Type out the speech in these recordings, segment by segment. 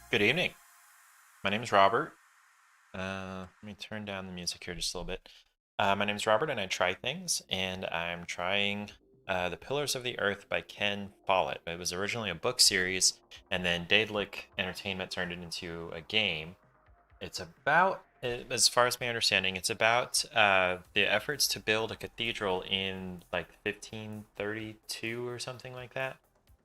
Good evening. My name is Robert. Let me turn down the music here just a little bit. My name is Robert, and I try things, and I'm trying The Pillars of the Earth by Ken Follet. It was originally a book series, and then Daedalic Entertainment turned it into a game. It's about, as far as my understanding, it's about the efforts to build a cathedral in like 1532 or something like that.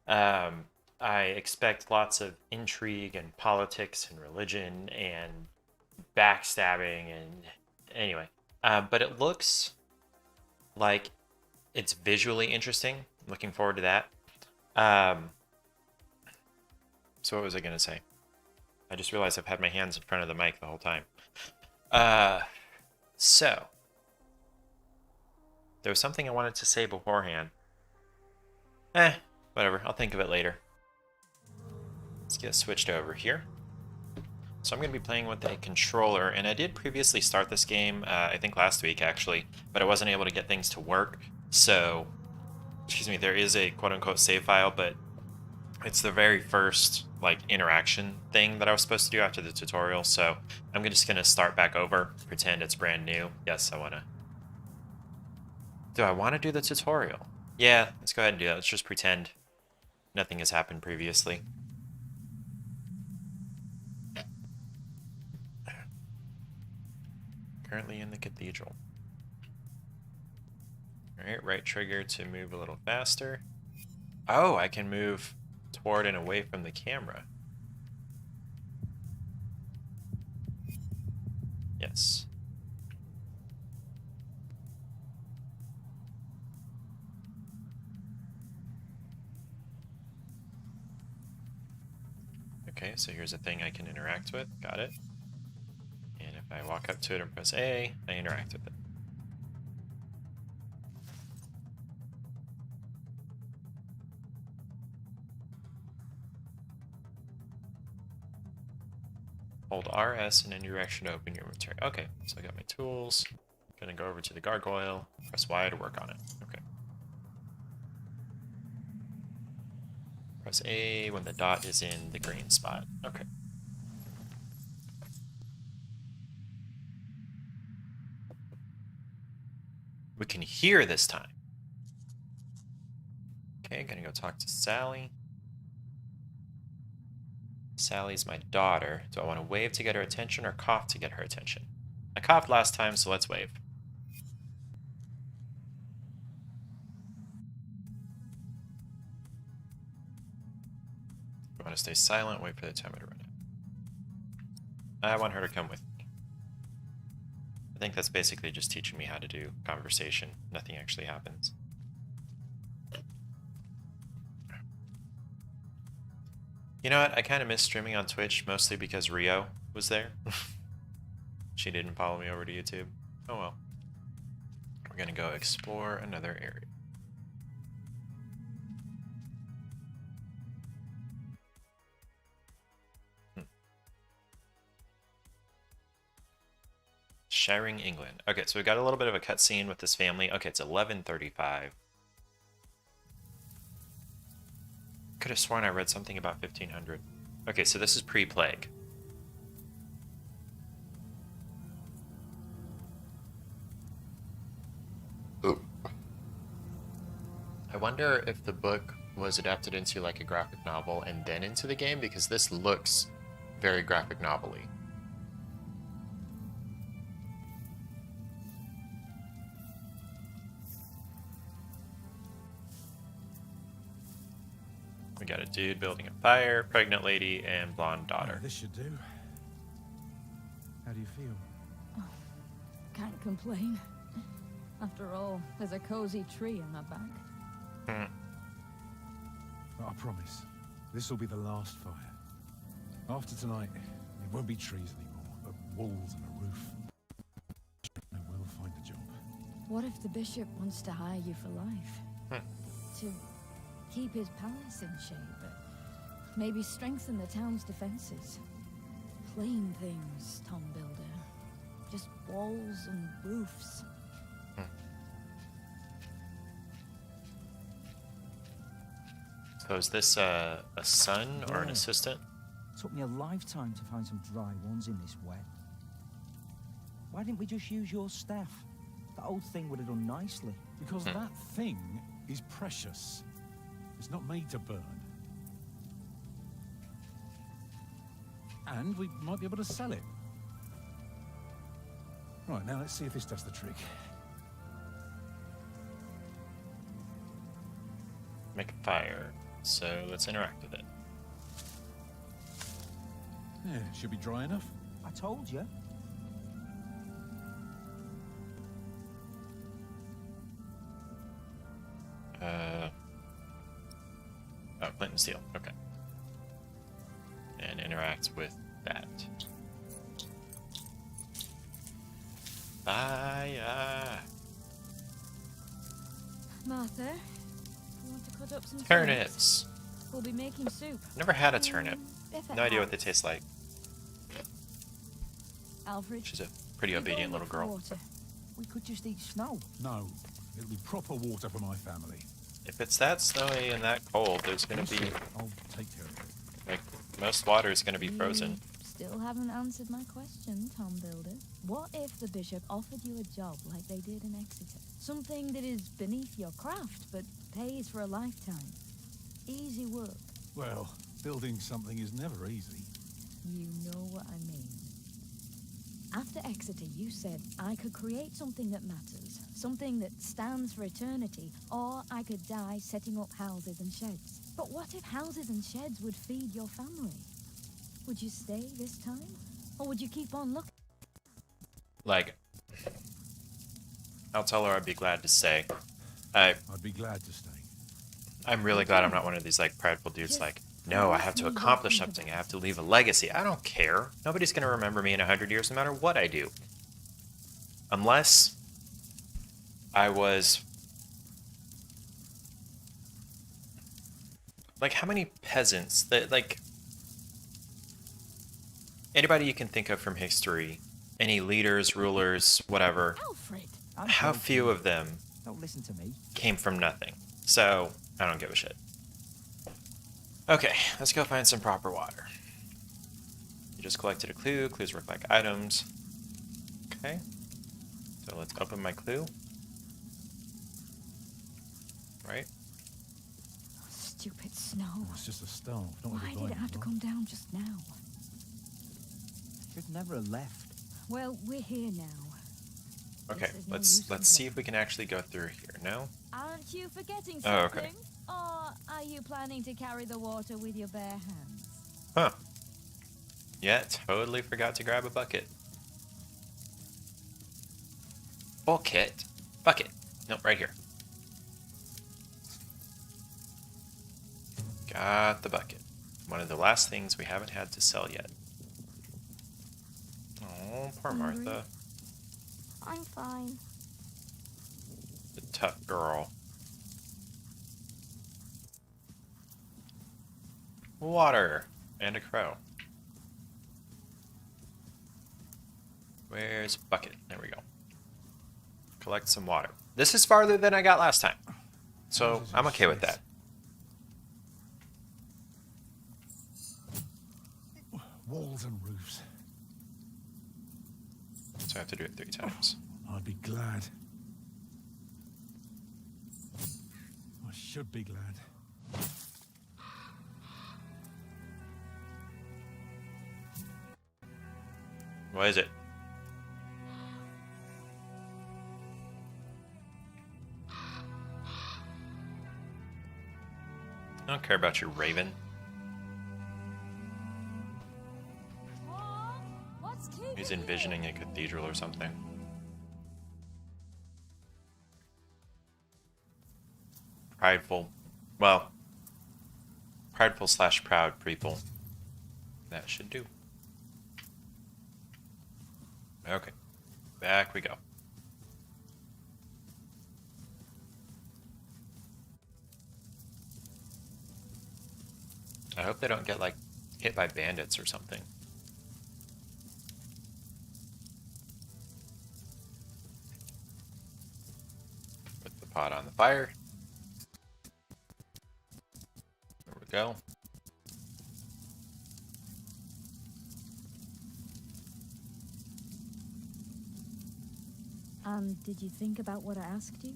Um, I expect lots of intrigue and politics and religion and backstabbing and anyway. But it looks like it's visually interesting. I'm looking forward to that. Um, so what was I gonna say? I just realized I've had my hands in front of the mic the whole time. Uh, so there was something I wanted to say beforehand. Whatever. I'll think of it later. Let's get switched over here. So I'm going to be playing with a controller, and I did previously start this game, I think last week actually, but I wasn't able to get things to work. So, excuse me, there is a quote-unquote save file, but it's the very first like interaction thing that I was supposed to do after the tutorial. So I'm just going to start back over, pretend it's brand new. Yes, I want to. Do I want to do the tutorial? Yeah, let's go ahead and do that. Let's just pretend nothing has happened previously. Currently in the cathedral. Alright, right trigger to move a little faster. Oh, I can move toward and away from the camera. Yes. Okay, so here's a thing I can interact with. Got it. And if I walk up to it and press A, I interact with it. Hold RS in any direction to open your inventory. Okay, so I got my tools. Gonna go over to the gargoyle, press Y to work on it. Okay. Press A when the dot is in the green spot. Okay. We can hear this time. Okay, gonna go talk to Sally. Sally's my daughter. Do I want to wave to get her attention or cough to get her attention? I coughed last time, so let's wave. I want to stay silent, wait for the timer to run out. I want her to come with me. I think that's basically just teaching me how to do conversation. Nothing actually happens. You know what? I kind of miss streaming on Twitch, mostly because Rio was there. She didn't follow me over to YouTube. Oh well. We're gonna go explore another area. Sharing England. Okay, so we got a little bit of a cutscene with this family. Okay, it's 11:35. Could have sworn I read something about 1500. Okay, so this is pre-plague. Oh. I wonder if the book was adapted into like a graphic novel and then into the game, because this looks very graphic novel-y. We got a dude building a fire, pregnant lady, and blonde daughter. This should do. How do you feel? Oh, can't complain. After all, there's a cozy tree in my back. But I promise, this will be the last fire. After tonight, it won't be trees anymore, but walls and a roof. I will find a job. What if the bishop wants to hire you for life? To keep his palace in shape, but maybe strengthen the town's defenses. Plain things, Tom Builder. Just walls and roofs. So is this a son or an assistant? Took me a lifetime to find some dry ones in this wet. Why didn't we just use your staff? That old thing would have done nicely. Because that thing is precious. It's not made to burn. And we might be able to sell it. Right, now let's see if this does the trick. Make a fire. So let's interact with it. Yeah, should be dry enough. I told you. Oh, flint and steel. Okay. And interacts with that. Fire. Martha, you want to cut up some Turnips. We'll be making soup. Never had a turnip. If it No idea what they helps. taste like. Alfred, She's a pretty you go obedient look little for girl. water. We could just eat snow. No, it'll be proper water for my family. If it's that snowy and that cold, there's gonna be, I'll take care of it. like, most water is gonna be frozen. You still haven't answered my question, Tom Builder. What if the bishop offered you a job like they did in Exeter? Something that is beneath your craft, but pays for a lifetime. Easy work. Well, building something is never easy. You know what I mean. After Exeter, you said I could create something that matters, something that stands for eternity, or I could die setting up houses and sheds. But what if houses and sheds would feed your family? Would you stay this time? Or would you keep on looking? Like, I'll tell her I'd be glad to stay. I'd be glad to stay. I'm really glad I'm not one of these, like, prideful dudes like, no, I have to accomplish something. I have to leave a legacy. I don't care. Nobody's going to remember me in 100 years no matter what I do. Unless I was... Like, how many peasants that, like... Anybody you can think of from history, any leaders, rulers, whatever, Alfred! how few of them Don't listen to me. came from nothing. So, I don't give a shit. Okay, let's go find some proper water. You just collected a clue. Clues work like items. Okay. So let's open my clue. Right? Stupid snow. Oh, it's just a staff, not a Why did diamond, it have to right? come down just now? Should never have left. Well, we're here now. Okay, This is no let's use see in if we can actually go through here. No? Aren't you forgetting something? Oh, okay. Or are you planning to carry the water with your bare hands? Huh. Yeah, totally forgot to grab a bucket. Bucket. Bucket. Nope, right here. Got the bucket. One of the last things we haven't had to sell yet. Oh, poor Hungry? Martha. I'm fine. The tough girl. Water. And a crow. Where's bucket? There we go. Collect some water. This is farther than I got last time. So I'm okay with that. Walls and roofs. So I have to do it 3 times. I'd be glad. I should be glad. What is it? I don't care about your raven. What's keeping He's you? envisioning a cathedral or something. Prideful. Well, prideful / proud people. That should do. Okay. Back we go. I hope they don't get, like, hit by bandits or something. Put the pot on the fire. There we go. And did you think about what I asked you?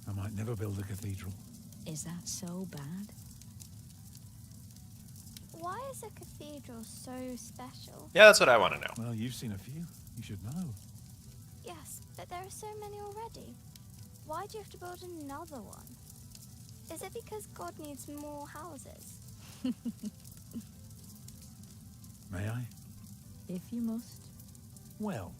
I might never build a cathedral. Is that so bad? Why is a cathedral so special? Yeah, that's what I want to know. Well, you've seen a few. You should know. Yes, but there are so many already. Why do you have to build another one? Is it because God needs more houses? May I? If you must. Well,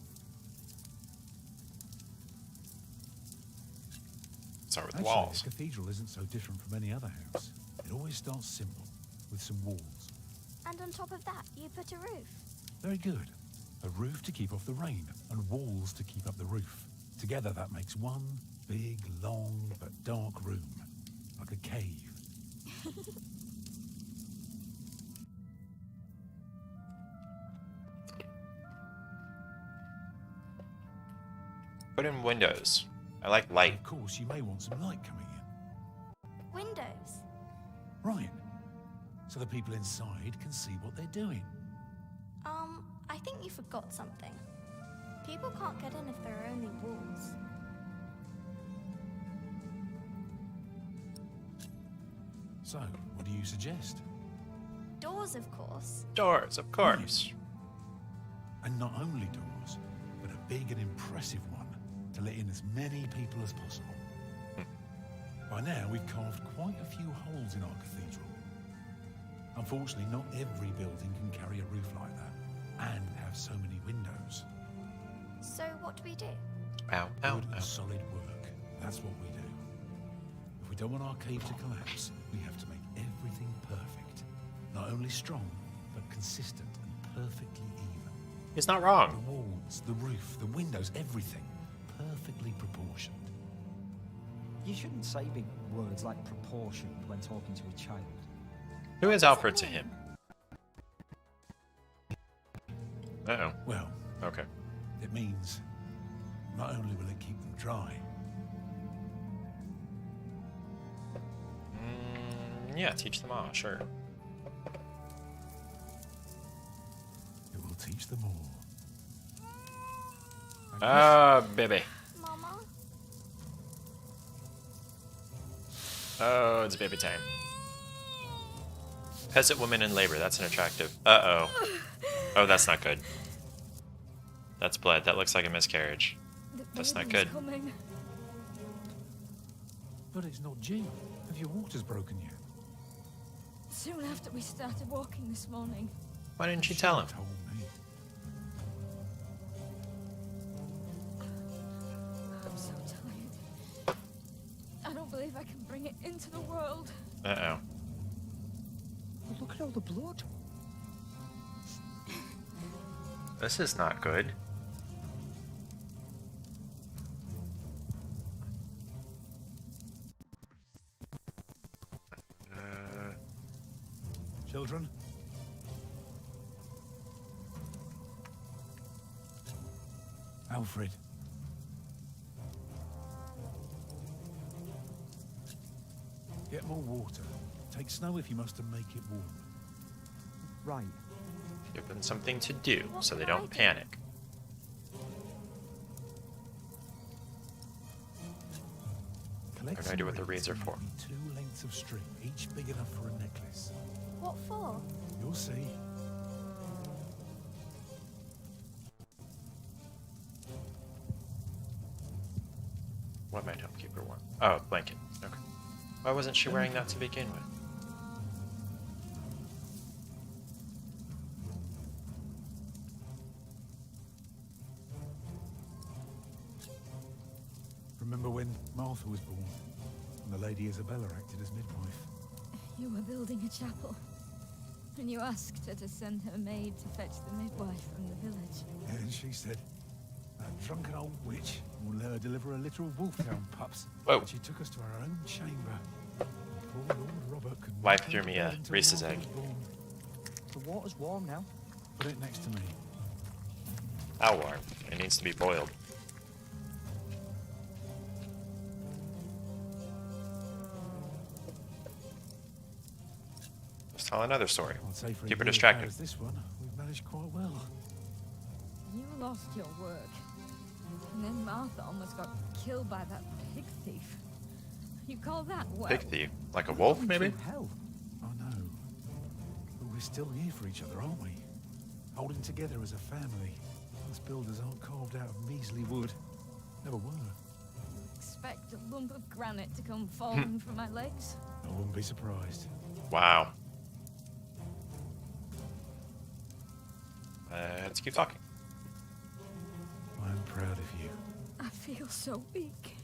Start with the actually, walls. a cathedral isn't so different from any other house. It always starts simple, with some walls. And on top of that, you put a roof. Very good. A roof to keep off the rain, and walls to keep up the roof. Together that makes one big, long, but dark room. Like a cave. Put in windows. I like light. Of course, you may want some light coming in. Windows. Right. So the people inside can see what they're doing. I think you forgot something. People can't get in if there are only walls. So, what do you suggest? Doors, of course. Doors, of course. And not only doors, but a big and impressive one to let in as many people as possible. By now, we've carved quite a few holes in our cathedral. Unfortunately, not every building can carry a roof like that, and have so many windows. So what do we do? Ow, ow, Good ow. and solid work. That's what we do. If we don't want our cave to collapse, we have to make everything perfect. Not only strong, but consistent and perfectly even. He's not The wrong. walls, the roof, the windows, everything. Perfectly proportioned. You shouldn't say big words like proportioned when talking to a child. Who is Alfred to him? Uh-oh. Well, Okay. it means not only will it keep them dry, Yeah, teach them all, sure. it will teach them all. Ah, baby. Mama? Oh, it's baby time. Peasant woman in labor. That's an attractive. Uh-oh. Oh, that's not good. That's blood. That looks like a miscarriage. The That's not baby's good. Coming. But it's not due. Have your waters broken yet? Soon after we started walking this morning. Why didn't you tell him? Told me. I'm so tired. I don't believe I can bring it into the world. Uh-oh. But look at all the blood. This is not good. Children? Alfred. Get more water. Take snow if you must to make it warm. Right. Give them something to do What so they can I don't do? panic. Collect I have no idea what the some reeds are and for. make me 2 lengths of string, each big enough for a necklace. What for? You'll see. What might help keep her warm? Oh, blanket. Okay. Why wasn't she wearing that to begin with? Remember when Martha was born, and the Lady Isabella acted as midwife? You were building a chapel. And you asked her to send her maid to fetch the midwife from the village. And she said, that drunken old witch will let her deliver a litter of wolfhound pups. Whoa. And she took us to our own chamber. Poor Lord Robert could not Wife go threw to me bed a until Reese's Martha egg. was born. The water's warm now. Put it next to me. How warm? It needs to be boiled. This tell another story. I'd say for Keep a her year as distracted. bad as this one, we've managed quite well. You lost your work. And then Martha almost got killed by that pig thief. You call that well? Pig thief. Like a wolf, maybe? Through hell. I know. But we're still here for each other, aren't we? Holding together as a family. Us builders aren't carved out of measly wood. Never were. Expect a lump of granite to come falling from my legs? I wouldn't be surprised. Wow. Let's keep talking. I'm proud of you. I feel so weak.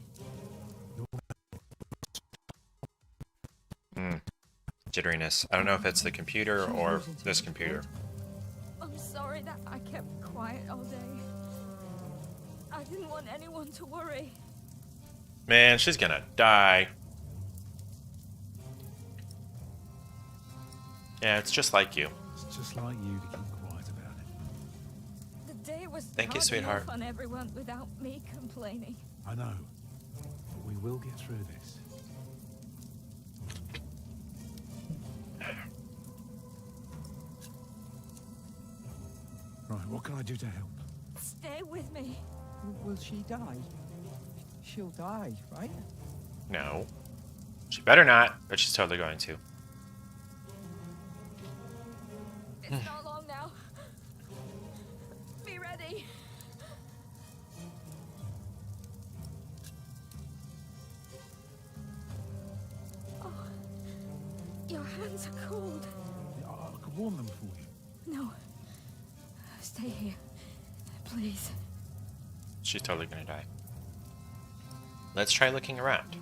Jitteriness. I don't know if it's the computer or this computer. I'm sorry that I kept quiet all day. I didn't want anyone to worry. Man, she's gonna die. Yeah, it's just like you. It's just like you to keep quiet about it. The day was Thank you, hard sweetheart. enough on everyone without me complaining. I know. But we will get through this. Right, what can I do to help? Stay with me. Will she die? She'll die, right? No. She better not, but she's totally going to. It's not long now. Be ready. Oh, your hands are cold. I could warm them for you. No. Stay here. Please. She's totally gonna die. Let's try looking around.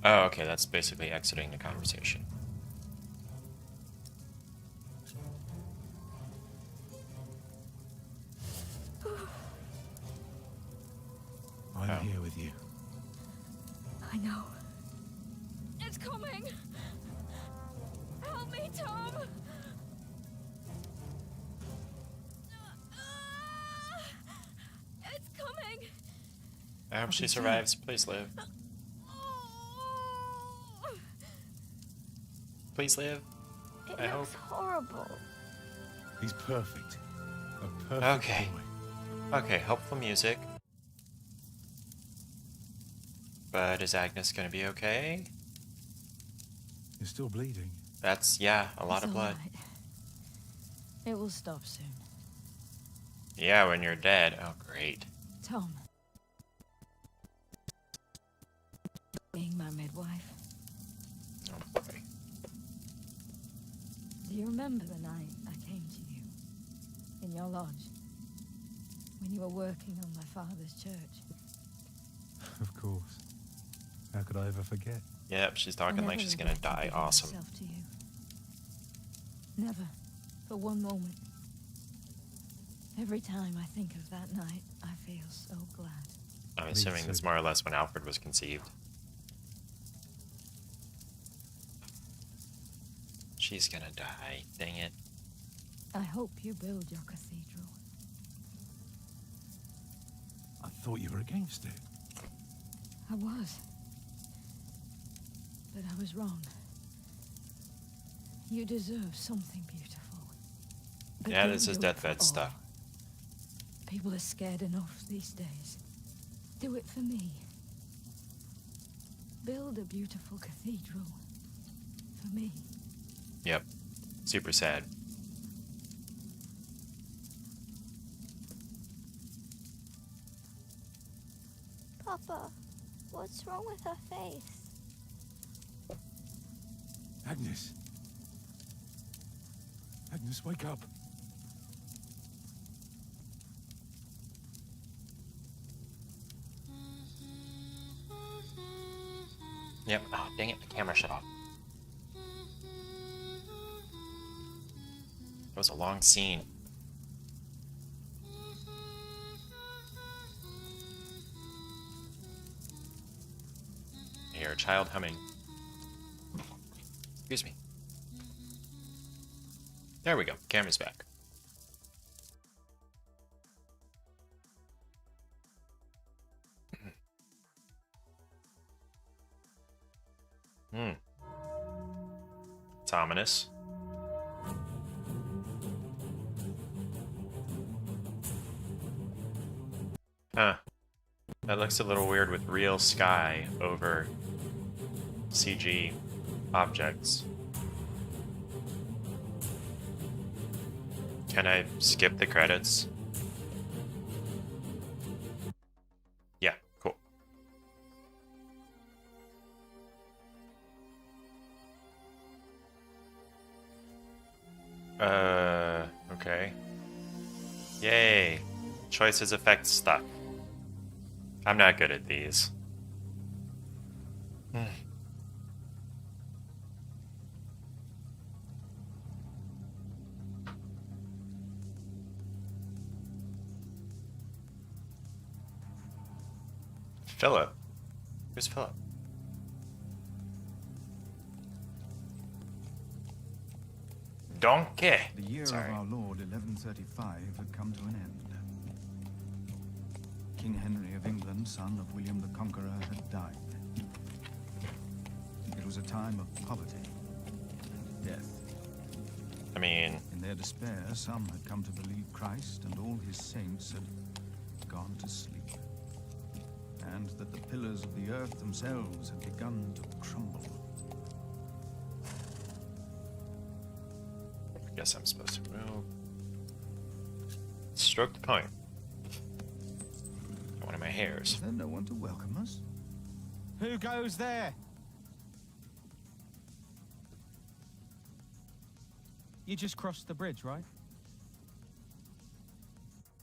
Oh, okay, that's basically exiting the conversation. I'm Oh. here with you. I know. It's coming. Help me, Tom. It's coming. I hope she survives. Please live. Please live. It I looks hope. horrible. He's perfect. A perfect Okay. boy. Okay, hopeful music. But is Agnes gonna be okay? You're still bleeding. That's, yeah, a lot It's of blood. all right. It will stop soon. Yeah, when you're dead. Oh, great. Tom. Being my midwife. Oh, boy. Do you remember the night I came to you? In your lodge? When you were working on my father's church? Of course. How could I ever forget? Yep, she's I talking never like she's gonna regretted die. giving Awesome. myself to you. Never. For one moment. Every time I think of that night, I feel so glad. I'm Me assuming that's too. more or less when Alfred was conceived. She's gonna die. Dang it. I hope you build your cathedral. I thought you were against it. I was. But I was wrong. You deserve something beautiful. But Yeah, don't this is do it deathbed for all. stuff. People are scared enough these days. Do it for me. Build a beautiful cathedral. For me. Yep. Super sad. Papa, what's wrong with her face? Agnes. Agnes, wake up. Yep. Oh, dang it. The camera shut off. It was a long scene. I hear a child humming. Excuse me. There we go. Camera's back. Hmm. ominous. Huh. That looks a little weird with real sky over CG objects. Can I skip the credits? Yeah, cool. Okay. Yay. Choices affect stuff. I'm not good at these. Philip? Who's Philip? Donkey! The year Sorry. of our Lord 1135 had come to an end. King Henry of England, son of William the Conqueror, had died. It was a time of poverty and death. I mean, In their despair, some had come to believe Christ and all his saints had gone to sleep, and that the pillars of the earth themselves had begun to crumble. I guess I'm supposed to move. Stroke the point. One of my hairs. Is there no one to welcome us? Who goes there? You just crossed the bridge, right?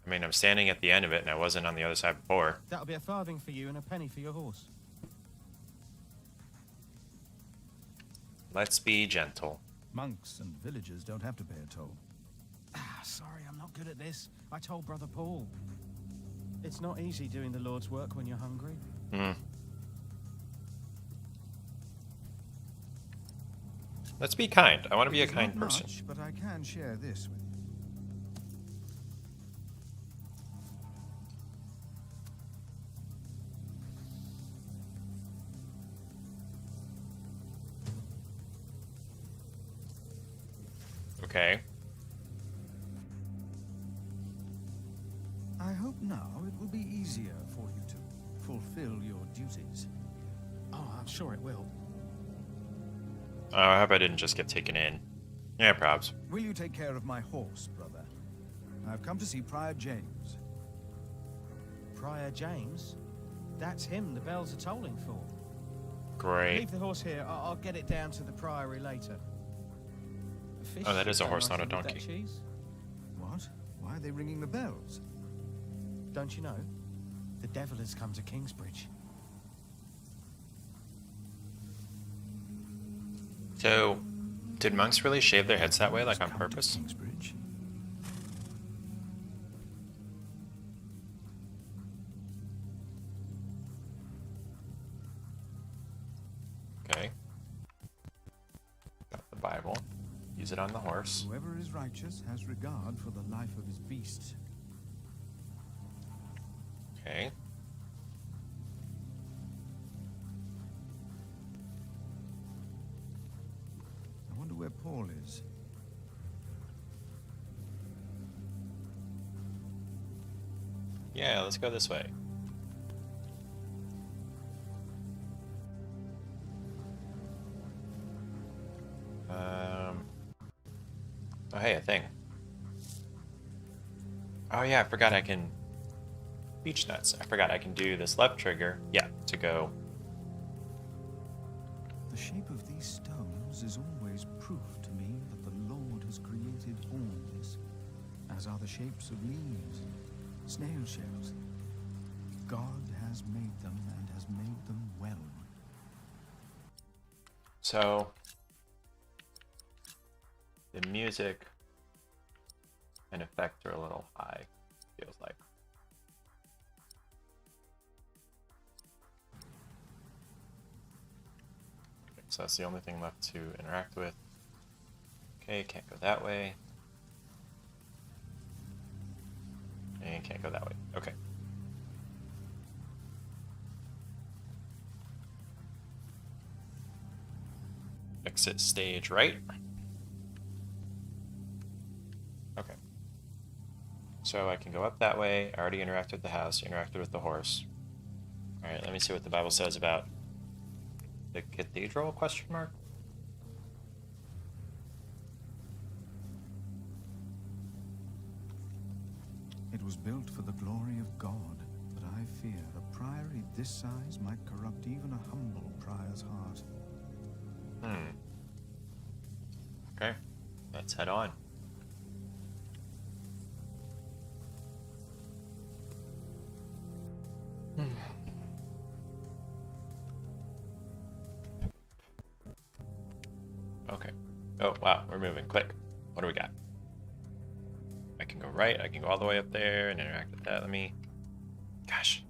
I mean, I'm standing at the end of it and I wasn't on the other side before. That'll be a farthing for you and a penny for your horse. Let's be gentle. Monks and villagers don't have to pay a toll. Sorry, I'm not good at this. I told Brother Paul. It's not easy doing the Lord's work when you're hungry. Let's be kind. I want to be a It's kind not person. much, but I can share this with you. Okay. I hope now it will be easier for you to fulfill your duties. Oh, I'm sure it will. Oh, I hope I didn't just get taken in. Yeah, probs. Will you take care of my horse, brother? I've come to see Prior James. Prior James? That's him the bells are tolling for. Great. Leave the horse here. I'll get it down to the priory later. Fish Oh, that is a go horse, not a nicely with that donkey. cheese. What? Why are they ringing the bells? Don't you know? The devil has come to Kingsbridge. So, did monks really shave their heads that way, like on Come to purpose? Kingsbridge. Okay. Got the Bible. Use it on the horse. Whoever is righteous has regard for the life of his beast. Okay. I wonder where Paul is. Yeah, let's go this way. Oh, hey, a thing. Oh, yeah, I forgot I can... Beach nuts. I forgot I can do this left trigger. Yeah, to go. The shape of these stones is always proof to me that the Lord has created all this, as are the shapes of leaves and snail shells. God has made them and has made them well. So... The music and effects are a little high, feels like. Okay, so that's the only thing left to interact with. Okay, can't go that way. And can't go that way. Okay. Exit stage right. So I can go up that way. I already interacted with the house, interacted with the horse. Alright, let me see what the Bible says about the cathedral, question mark? It was built for the glory of God, but I fear a priory this size might corrupt even a humble prior's heart. Okay, let's head on. Okay. Oh, wow, we're moving. Quick. What do we got? I can go right, I can go all the way up there and interact with that. Let me... Gosh.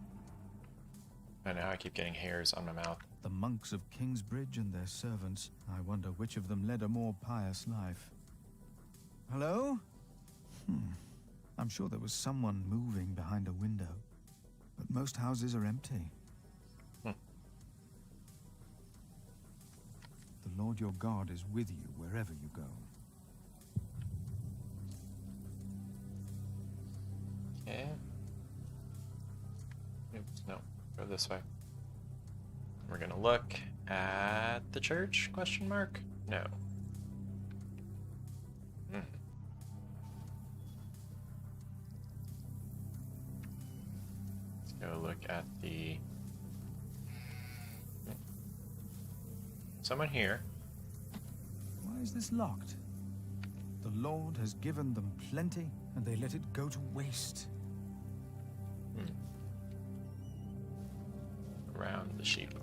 And now I keep getting hairs on my mouth. The monks of Kingsbridge and their servants, I wonder which of them led a more pious life. Hello? I'm sure there was someone moving behind a window, but most houses are empty. The Lord your God is with you wherever you go. Okay. Oops, no. Go this way. We're gonna look at the church, question mark? No. Let's go look at the... Someone here. Why is this locked? The Lord has given them plenty, and they let it go to waste. Around the sheep.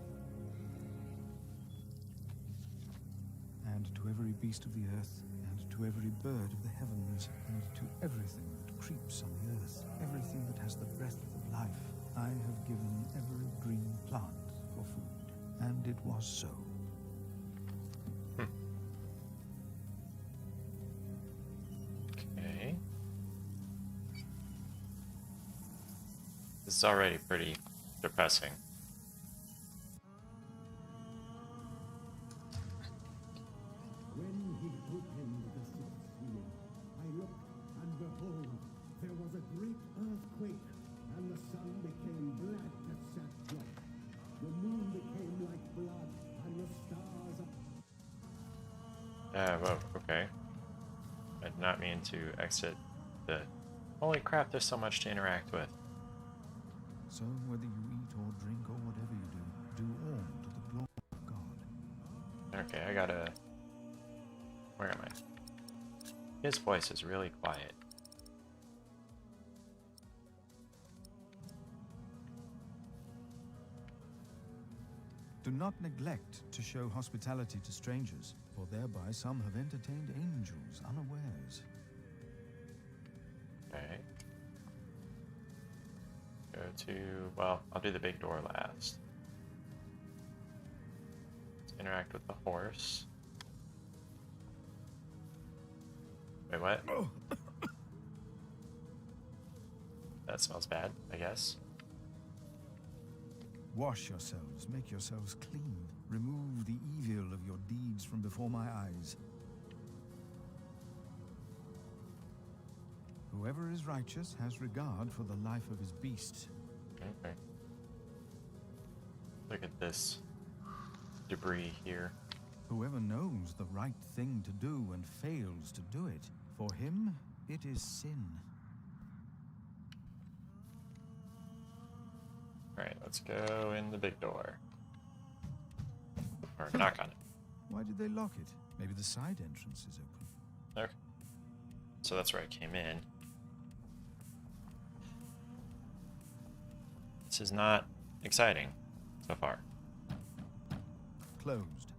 And to every beast of the earth, and to every bird of the heavens, and to everything that creeps on the earth, everything that has the breath of life, I have given every green plant for food. And it was so. Okay. This is already pretty depressing. When he opened the sixth seal, I looked, and behold, there was a great earthquake, and the sun became black as sackcloth. The moon became like blood, and the stars... Whoa, okay. I did not mean to exit the... Holy crap, there's so much to interact with. So whether you eat or drink or whatever you do, do all to the glory of God. Okay, I gotta... Where am I? His voice is really quiet. Do not neglect to show hospitality to strangers, for thereby some have entertained angels unawares. Okay. Go to... Well, I'll do the big door last. Let's interact with the horse. Wait, what? That smells bad, I guess. Wash yourselves, make yourselves clean. Remove the evil of your deeds from before my eyes. Whoever is righteous has regard for the life of his beast. Okay. Look at this debris here. Whoever knows the right thing to do and fails to do it, for him it is sin. Alright, let's go in the big door. Or knock on it. Why did they lock it? Maybe the side entrance is open. Okay. So that's where I came in. This is not exciting so far. Closed.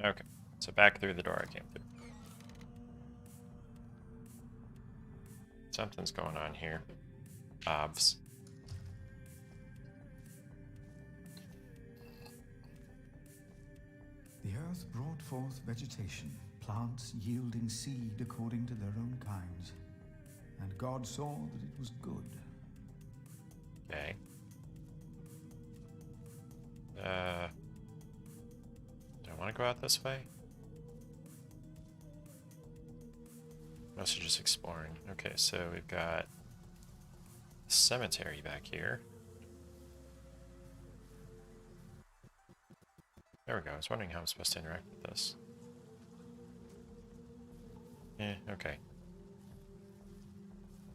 Okay, so back through the door I came through. Something's going on here. Obvs. The earth brought forth vegetation, plants yielding seed according to their own kinds. And God saw that it was good. Okay. Do I want to go out this way? Mostly just exploring. Okay, so we've got a cemetery back here. There we go. I was wondering how I'm supposed to interact with this. Okay.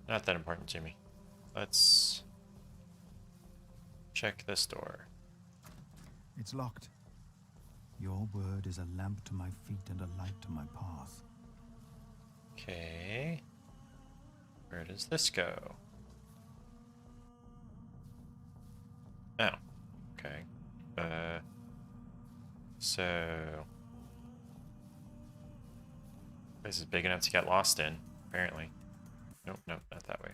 Not that important to me. Let's check this door. It's locked. Your word is a lamp to my feet and a light to my path. Okay. Where does this go? Oh. Okay. So this is big enough to get lost in, apparently. Nope, nope, not that way.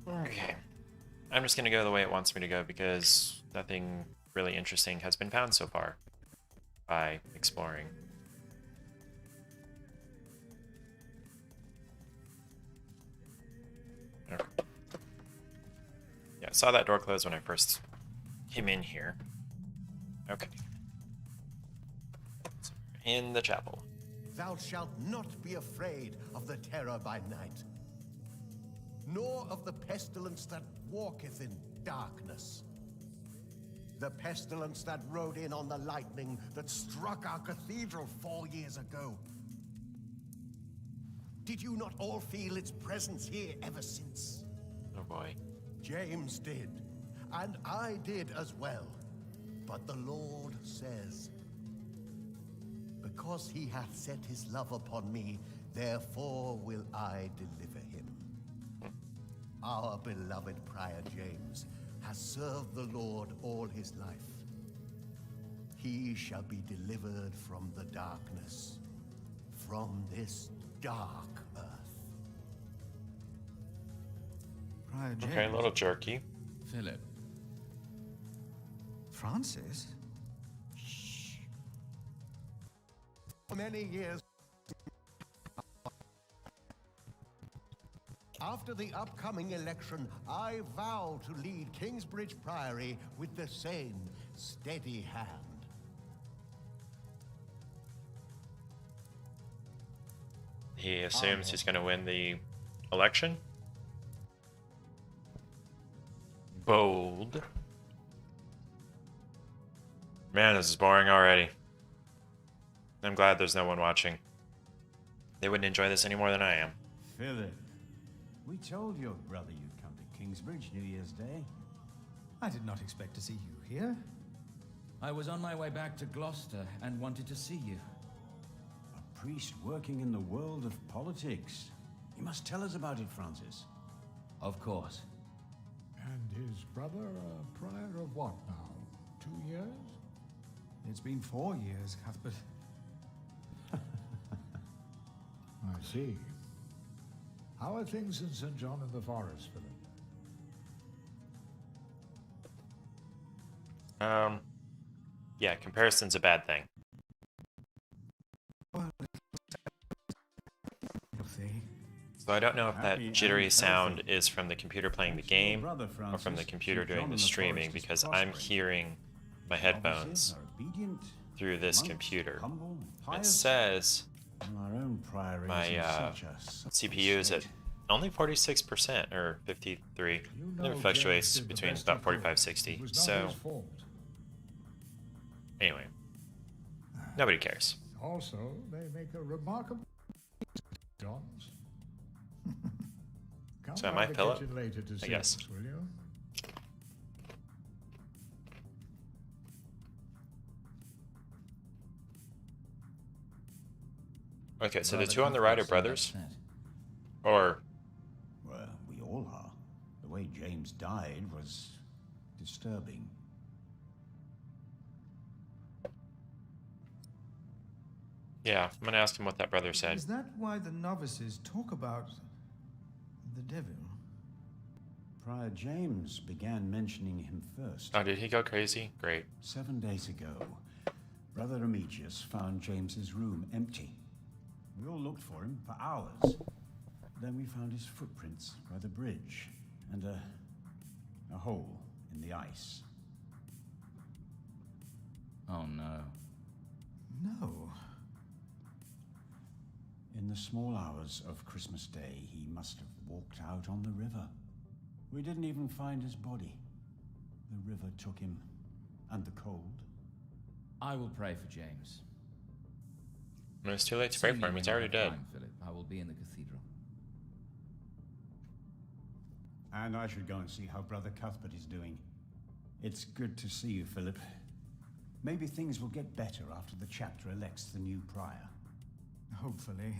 Okay. I'm just gonna go the way it wants me to go because nothing really interesting has been found so far by exploring. Okay. Yeah, I saw that door close when I first came in here. Okay. So, in the chapel. Thou shalt not be afraid of the terror by night, nor of the pestilence that walketh in darkness. The pestilence that rode in on the lightning that struck our cathedral 4 years ago. Did you not all feel its presence here ever since? Oh boy. James did, and I did as well. But the Lord says, because he hath set his love upon me, therefore will I deliver him. Our beloved Prior James has served the Lord all his life. He shall be delivered from the darkness, from this dark earth. Prior James. Okay, a little jerky. Philip. Francis? For many years after the upcoming election, I vow to lead Kingsbridge Priory with the same steady hand. He assumes he's going to win the election. Bold. Man, this is boring already. I'm glad there's no one watching. They wouldn't enjoy this any more than I am. Philip, we told your brother you'd come to Kingsbridge New Year's Day. I did not expect to see you here. I was on my way back to Gloucester and wanted to see you. A priest working in the world of politics. You must tell us about it, Francis. Of course. And his brother a prior of what now? 2 years? It's been 4 years, Cuthbert. I see. How are things in St. John in the Forest, Philip? Yeah, comparison's a bad thing. So I don't know if that jittery sound is from the computer playing the game or from the computer doing the streaming, because I'm hearing my headphones through this computer. It says my CPU is at only 46% or 53. It fluctuates between about 45-60. So anyway, nobody cares. Also, they make a remarkable Johns. Come So am by I the Philip? kitchen later to I see guess. us, will you? Okay, so the two on the right are brothers? Or Well, we all are. The way James died was disturbing. yeah, I'm gonna ask him what that brother said. Is that why the novices talk about the devil? Prior James began mentioning him first. Oh, did he go crazy? Great. 7 days ago, Brother Remigius found James's room empty. We all looked for him for hours. Then we found his footprints by the bridge and a hole in the ice. Oh no. No. In the small hours of Christmas Day, he must have walked out on the river. We didn't even find his body. The river took him, and the cold. I will pray for James. It's too late to See pray me for him. when He's you already have dead. time, Philip. I will be in the cathedral. And I should go and see how Brother Cuthbert is doing. It's good to see you, Philip. Maybe things will get better after the chapter elects the new prior. Hopefully.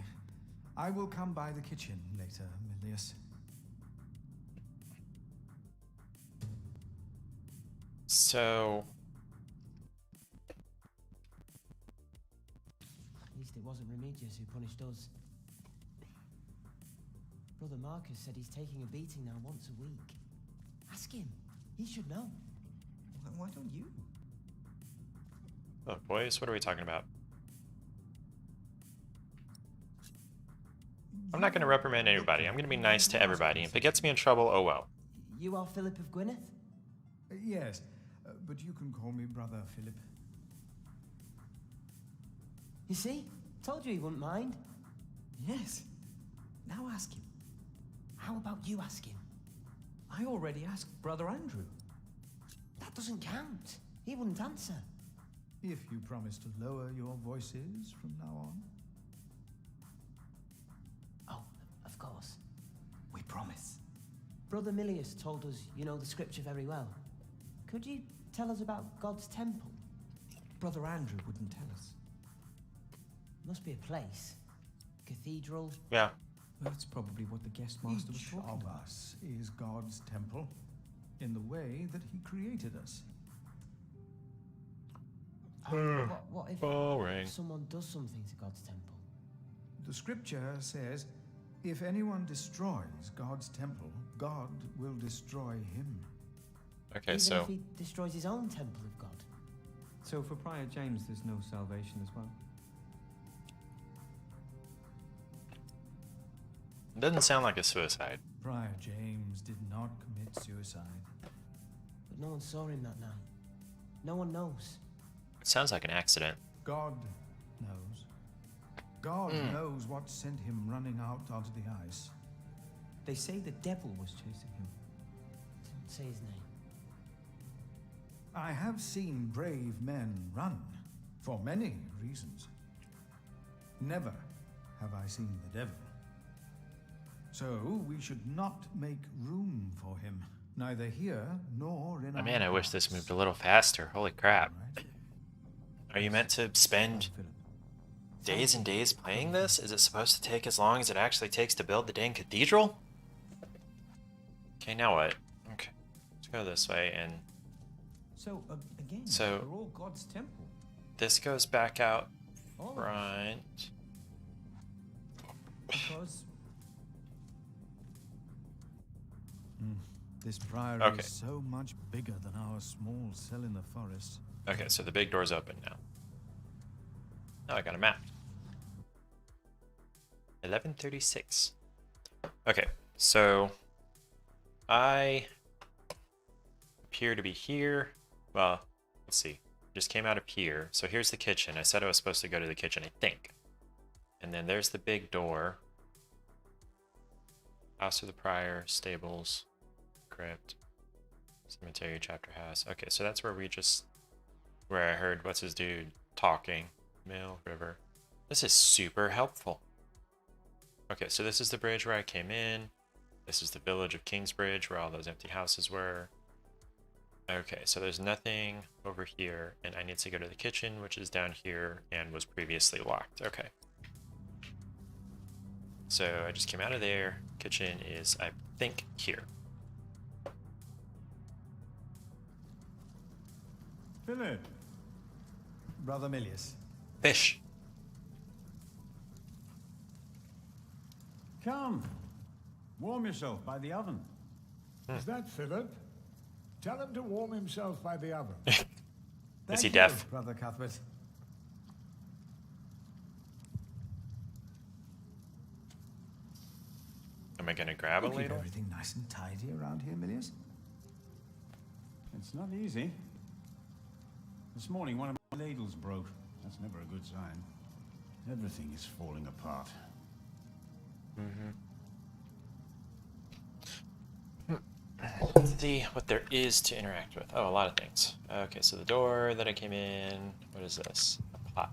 I will come by the kitchen later, Milius. So, At least it wasn't Remigius who punished us. Brother Marcus said he's taking a beating now once a week. Ask him. He should know. Why don't you? look, boys, what are we talking about? I'm not going to reprimand anybody. I'm going to be nice to everybody. If it gets me in trouble, oh well. You are Philip of Gwynedd? Yes, but you can call me Brother Philip. You see? Told you he wouldn't mind. Yes. Now ask him. How about you ask him? I already asked Brother Andrew. That doesn't count. He wouldn't answer. If you promise to lower your voices from now on. Oh, of course. We promise. Brother Milius told us you know the scripture very well. Could you tell us about God's temple? Brother Andrew wouldn't tell us. Must be a place. Cathedral. Yeah. That's probably what the guest master was talking about. Each of us is God's temple in the way that he created us. What if Boring. someone does something to God's temple? The scripture says, if anyone destroys God's temple, God will destroy him. Okay, Even so if he destroys his own temple of God. So for Prior James, there's no salvation as well? it doesn't sound like a suicide. Prior James did not commit suicide. But no one saw him that night. No one knows. It sounds like an accident. God knows. God knows what sent him running out onto the ice. They say the devil was chasing him. Didn't say his name. I have seen brave men run for many reasons. Never have I seen the devil. So we should not make room for him, neither here nor in Oh, our man, I wish this hearts. moved a little faster. Holy crap. Right? Are you meant to spend days and days playing this? Is it supposed to take as long as it actually takes to build the dang cathedral? Okay, now what? Okay, let's go this way, and So, again, So- they're all God's temple. this goes back out All front. because This priory Okay. is so much bigger than our small cell in the forest. Okay, so the big door's open now. Now I got a map. 1136. Okay, so I appear to be here. Well, let's see. Just came out of here. So here's the kitchen. I said I was supposed to go to the kitchen, I think. And then there's the big door. House of the Prior, stables, crypt, cemetery, chapter house. Okay, so that's where where I heard what's his dude talking. Mill, river. This is super helpful. Okay, so this is the bridge where I came in. This is the village of Kingsbridge where all those empty houses were. Okay, so there's nothing over here, and I need to go to the kitchen, which is down here and was previously locked. Okay. So I just came out of there. Kitchen is, I think, here. Philip! Brother Milius. Fish. Come! Warm yourself by the oven. Is that Philip? Tell him to warm himself by the oven. Is Thank he you, deaf? Brother Cuthbert. Am I gonna grab a You keep ladle? everything nice and tidy around here, Milius. It's not easy. This morning one of my ladles broke. That's never a good sign. Everything is falling apart. Let's see what there is to interact with. Oh, a lot of things. Okay, so the door that I came in. What is this? A pot.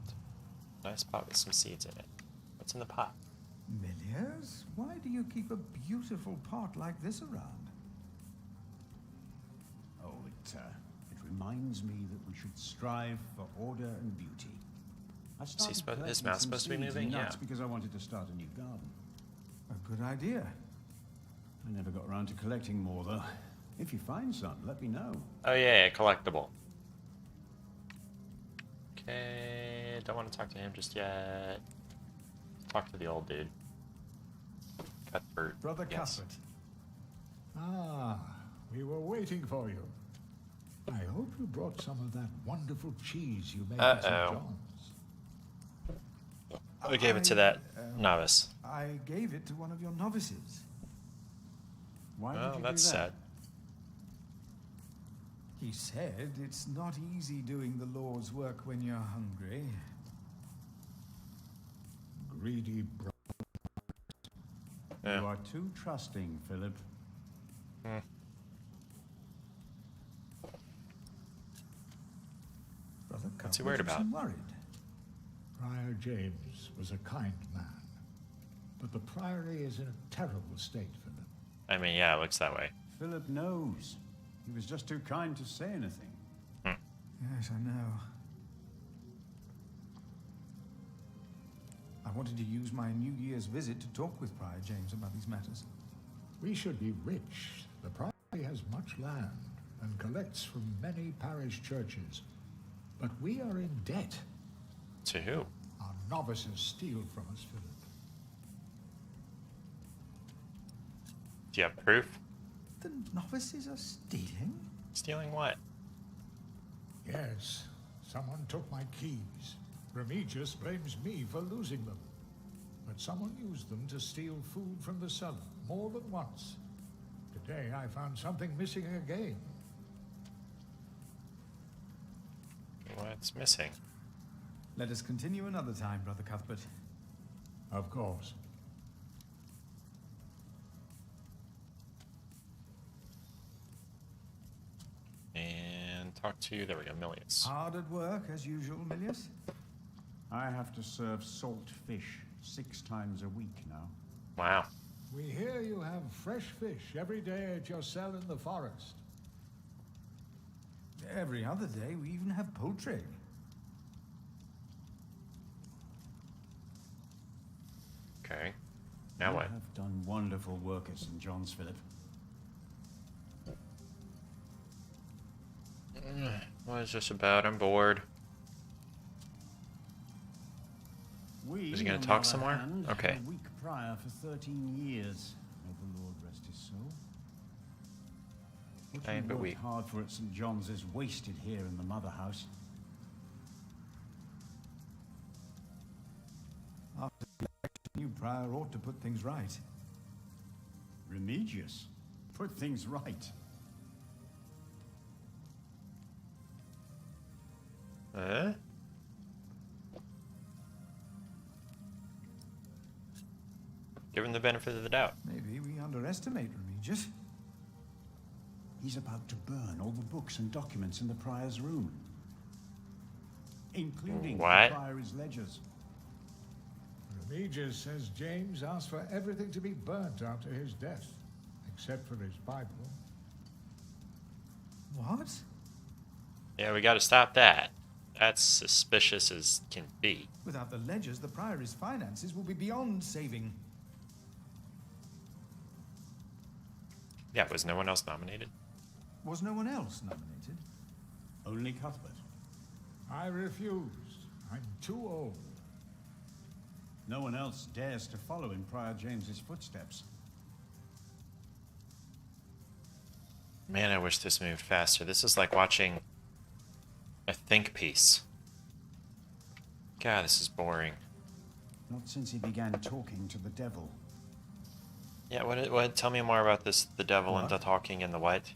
Nice pot with some seeds in it. What's in the pot? Milius, why do you keep a beautiful pot like this around? Oh, it reminds me that we should strive for order and beauty. I started His collecting mouth's some supposed to be seeds and moving? nuts Yeah. because I wanted to start a new garden. A good idea. I never got around to collecting more, though. If you find some, let me know. Oh yeah, collectible. Okay, don't want to talk to him just yet. Talk to the old dude. Cuthbert. Brother yes. Cuthbert. Ah, we were waiting for you. I hope you brought some of that wonderful cheese you made at St. Uh-oh. John's. I gave it to that novice. I gave it to one of your novices. Why Well, did you that's do that? sad. He said it's not easy doing the Lord's work when you're hungry. Greedy Yeah. You are too trusting, Philip. Brother What's he Cuthbert worried you about? seem worried. Prior James was a kind man, but the priory is in a terrible state, Philip. I mean, yeah, it looks that way. Philip knows. He was just too kind to say anything. Yes, I know. I wanted to use my New Year's visit to talk with Prior James about these matters. We should be rich. The priory has much land and collects from many parish churches. But we are in debt. To who? Our novices steal from us, Philip. Do you have proof? The novices are stealing? Stealing what? Yes, someone took my keys. Remigius blames me for losing them. But someone used them to steal food from the cellar, more than once. Today I found something missing again. What's missing? Let us continue another time, Brother Cuthbert. Of course. And talk to, there we go, Milius. Hard at work, as usual, Milius? I have to serve salt fish 6 times a week now. Wow. We hear you have fresh fish every day at your cell in the forest. Every other day, we even have poultry. Okay. Now You what? have done wonderful work at St. John's, Philip. What is this about? I'm bored. We, Is he gonna on the talk other somewhere? hand, Okay. were weak prior for 13 years. May the Lord rest his soul. What Kind you but worked weak. hard for at St. John's is wasted here in the mother house. After the election, new prior ought to put things right. Remigius. Put things right. Huh? Give him the benefit of the doubt. Maybe we underestimate Remigius. He's about to burn all the books and documents in the prior's room, including What? the priory's ledgers. Remigius says James asked for everything to be burnt after his death, except for his Bible. What? Yeah, we gotta stop that. That's suspicious as can be. Without the ledgers, the priory's finances will be beyond saving. Yeah, was no one else nominated? Was no one else nominated? Only Cuthbert. I refused. I'm too old. No one else dares to follow in Prior James's footsteps. Man, I wish this moved faster. This is like watching a think piece. God, this is boring. Not since he began talking to the devil. Yeah, what? Tell me more about this, the devil and the What? talking and the what?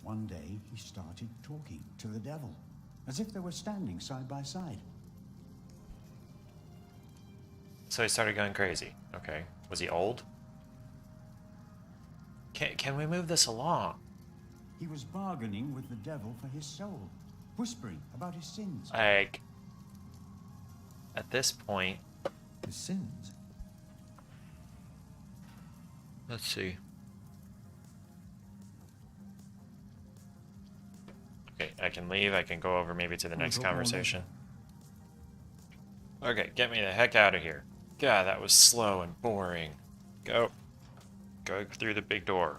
One day, he started talking to the devil. as if they were standing side by side. So he started going crazy. Okay. Was he old? Can we move this along? He was bargaining with the devil for his soul, whispering about his sins. Like, at this point... His sins? Let's see. Okay, I can leave. I can go over maybe to the next conversation. Okay, get me the heck out of here. God, that was slow and boring. Go. Go through the big door.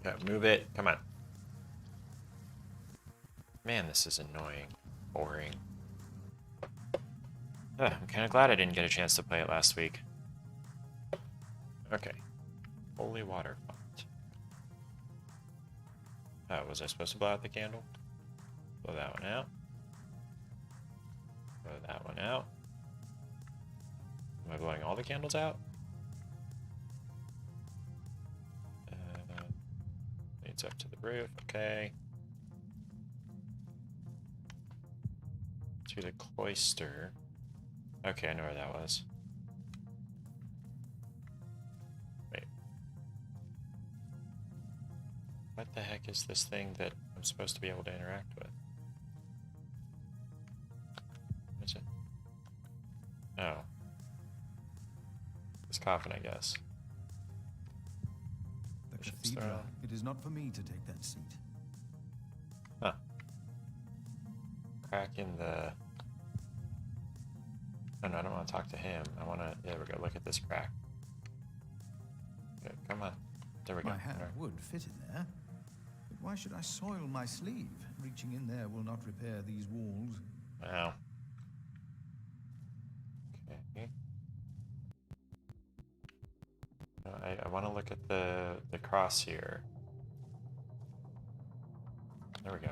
Yeah, move it. Come on. Man, this is annoying. Boring. I'm kind of glad I didn't get a chance to play it last week. Okay. Holy water font. Oh, was I supposed to blow out the candle? Blow that one out. Blow that one out. Am I blowing all the candles out? Leads up to the roof. Okay. To the cloister. Okay, I know where that was. Wait. What the heck is this thing that I'm supposed to be able to interact with? What's it? Oh. This coffin, I guess. The Bishop's cathedral. throne. It is not for me to take that seat. Huh. Crack in the... Oh, no, I don't want to talk to him. I want to... There we go. Look at this crack. Good. Come on. There we go. My hand All right. would fit in there. But why should I soil my sleeve? Reaching in there will not repair these walls. Wow. Okay. I want to look at the cross here. There we go.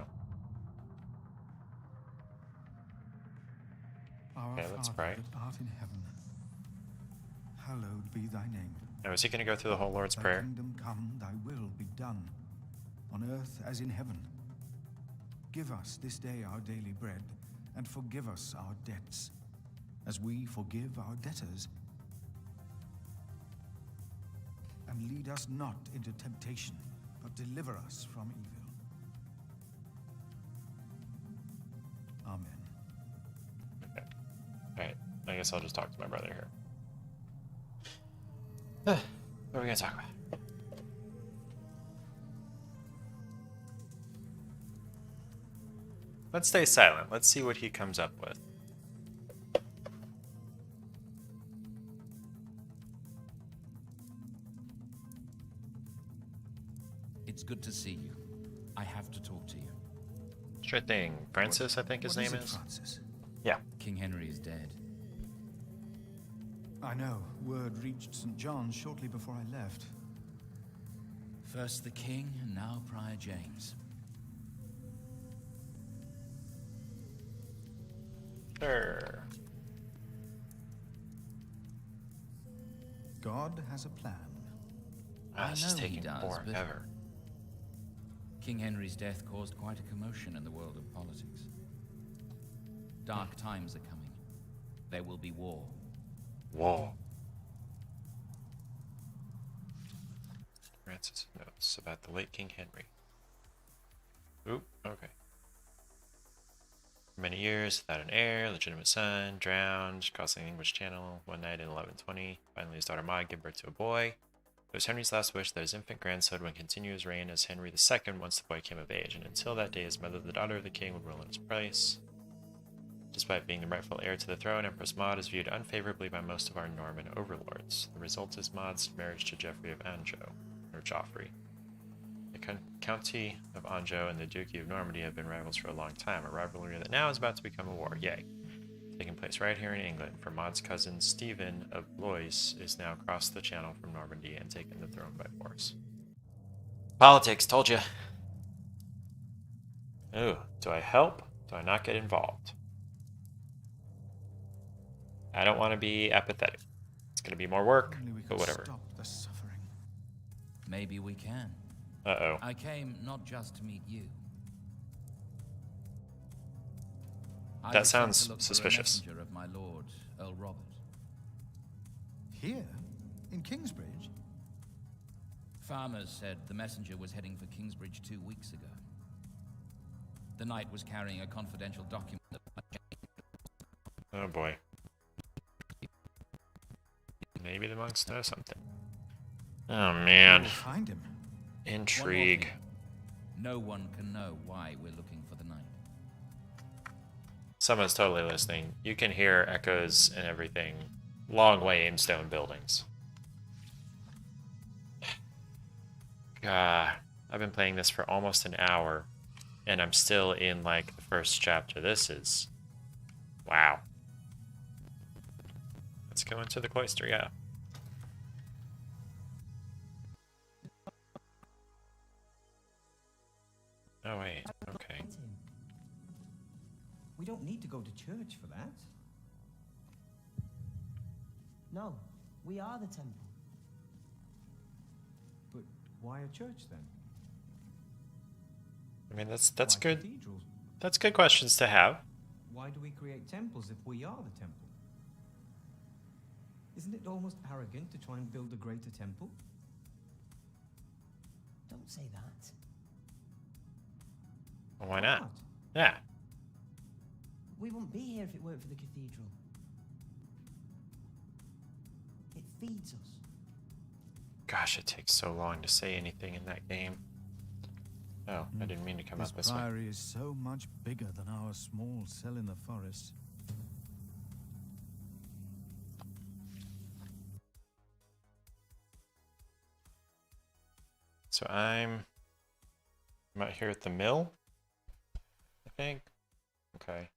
Our Okay, let's Father pray. that art in heaven, hallowed be thy name. Now, is he going to go through the whole Lord's Thy Prayer? kingdom come, thy will be done, on earth as in heaven. Give us this day our daily bread, and forgive us our debts, as we forgive our debtors. And lead us not into temptation, but deliver us from evil. Amen. Okay. Alright, I guess I'll just talk to my brother here. What are we going to talk about? Let's stay silent. Let's see what he comes up with. It's good to see you. I have to talk to you. Sure thing. Francis, I think his What name it, is. Francis? Yeah. King Henry is dead. I know. Word reached St. John's shortly before I left. First the king, and now Prior James. Sure. God has a plan. Ah, this is know he taking does, but- forever. King Henry's death caused quite a commotion in the world of politics. Dark times are coming. There will be war. Whoa. Francis notes about the late King Henry. Oop, okay. For many years, without an heir, legitimate son, drowned, crossing the English Channel one night in 1120. Finally, his daughter Maud gave birth to a boy. It was Henry's last wish that his infant grandson would continue his reign as Henry II once the boy came of age, and until that day, his mother, the daughter of the king, would rule in his place. Despite being the rightful heir to the throne, Empress Maud is viewed unfavorably by most of our Norman overlords. The result is Maud's marriage to Geoffrey of Anjou, or Joffrey. The County of Anjou and the Duchy of Normandy have been rivals for a long time, a rivalry that now is about to become a war. Yay. Taking place right here in England, for Maud's cousin Stephen of Blois is now across the channel from Normandy and taken the throne by force. Politics, told you. Ooh, do I help? Do I not get involved? I don't want to be apathetic. It's going to be more work, Only we but could whatever. stop the suffering. Maybe we can. Uh-oh. I came not just to meet you. I That was sent sounds to look suspicious. For a messenger of my lord, Earl Robert. Here? In Kingsbridge? Farmers said the messenger was heading for Kingsbridge 2 weeks ago. The knight was carrying a confidential document. Oh boy. Maybe the monks know something. Oh man. We'll find him. Intrigue. No one can know why we're looking for the knight. Someone's totally listening. You can hear echoes and everything long way in stone buildings. God, I've been playing this for almost an hour, and I'm still in, like, the first chapter. This is... wow. Let's go into the cloister, yeah. Oh, wait, okay. We don't need to go to church for that. No, we are the temple. But why a church then? I mean, that's Why good. cathedrals? That's good questions to have. Why do we create temples if we are the temple? Isn't it almost arrogant to try and build a greater temple? Don't say that. Well, why not? What? Yeah. We wouldn't be here if it weren't for the cathedral. It feeds us. Gosh, it takes so long to say anything in that game. Oh, I didn't mean to come This up this way. priory is so much bigger than our small cell in the forest. So I'm out here at the mill, I think. Okay.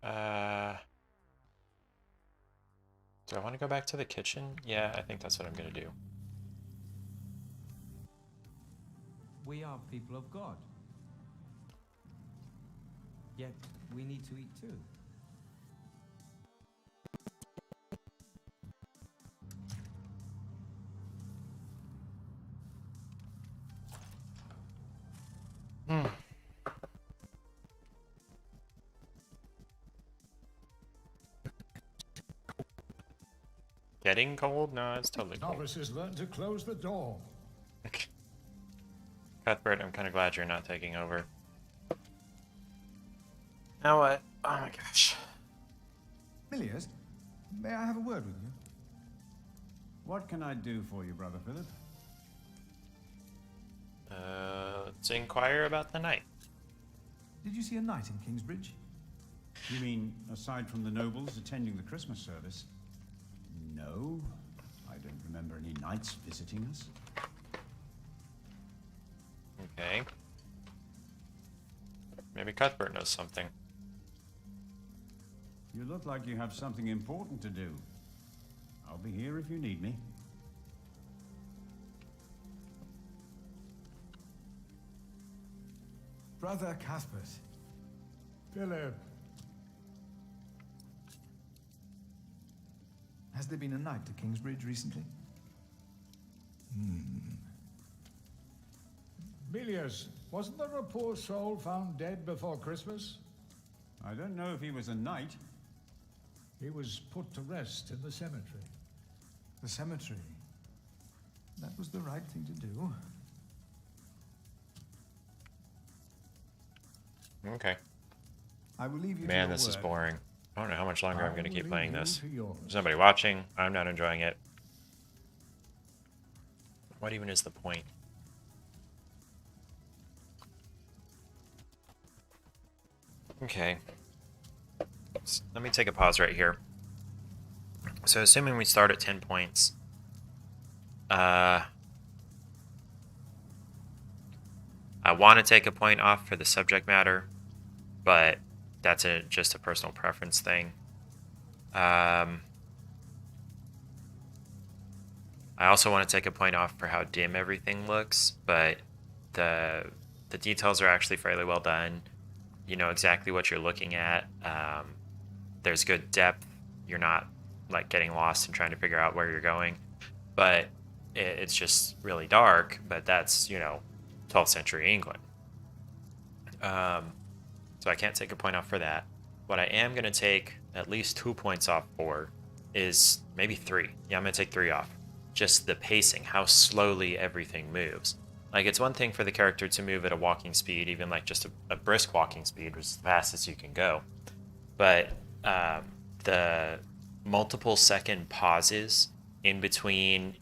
Do I want to go back to the kitchen? Yeah, I think that's what I'm gonna do. We are people of God. Yet we need to eat too. Getting cold? No, it's totally cold. Novices learn to close the door. Cuthbert, I'm kind of glad you're not taking over. Now what? Oh my gosh. Milius, may I have a word with you? What can I do for you, Brother Philip? Let's inquire about the knight. Did you see a knight in Kingsbridge? You mean, aside from the nobles attending the Christmas service? No, I don't remember any knights visiting us. Okay. Maybe Cuthbert knows something. You look like you have something important to do. I'll be here if you need me. Brother Cuthbert. Philip, Has there been a knight to Kingsbridge recently? Milius, wasn't there a poor soul found dead before Christmas? I don't know if he was a knight. He was put to rest in the cemetery. The cemetery. That was the right thing to do. Okay. I will leave you to Man, your this is work. boring. I don't know how much longer I'm going to I keep will playing leave you this. to yours. There's nobody watching. I'm not enjoying it. What even is the point? Okay. Let me take a pause right here. So assuming we start at 10 points, I want to take a point off for the subject matter, but that's just a personal preference thing. I also want to take a point off for how dim everything looks, but the details are actually fairly well done. You know exactly what you're looking at. There's good depth. You're not like getting lost and trying to figure out where you're going. But it's just really dark, but that's, 12th century England. So I can't take a point off for that. What I am going to take at least 2 points off for is maybe 3. Yeah, I'm going to take 3 off. Just the pacing, how slowly everything moves. Like, it's one thing for the character to move at a walking speed, even like just a brisk walking speed, which is the fastest you can go. But the multiple second pauses in between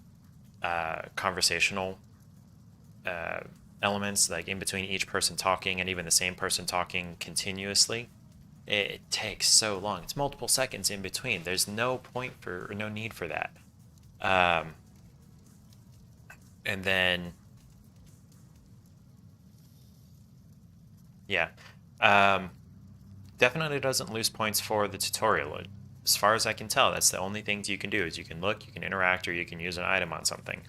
conversational elements, like in between each person talking and even the same person talking continuously, it takes so long. It's multiple seconds in between. There's no point for, or no need for that. And then, yeah, definitely doesn't lose points for the tutorial. As far as I can tell, that's the only things you can do is you can look, you can interact, or you can use an item on something.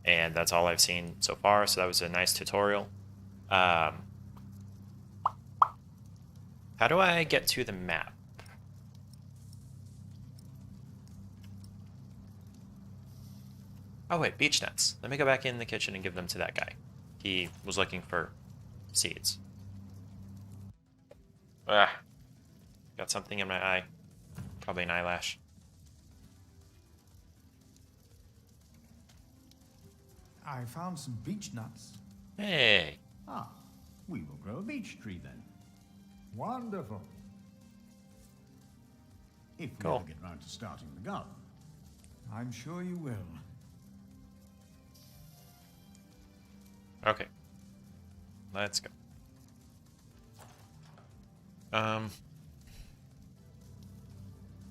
And that's all I've seen so far, so that was a nice tutorial. How do I get to the map? Oh wait, beech nuts. Let me go back in the kitchen and give them to that guy. He was looking for seeds. Ah, got something in my eye. Probably an eyelash. I found some beech nuts. Hey. Ah, we will grow a beech tree then. Wonderful. If we Cool. ever get round to starting the garden. I'm sure you will. Okay. Let's go.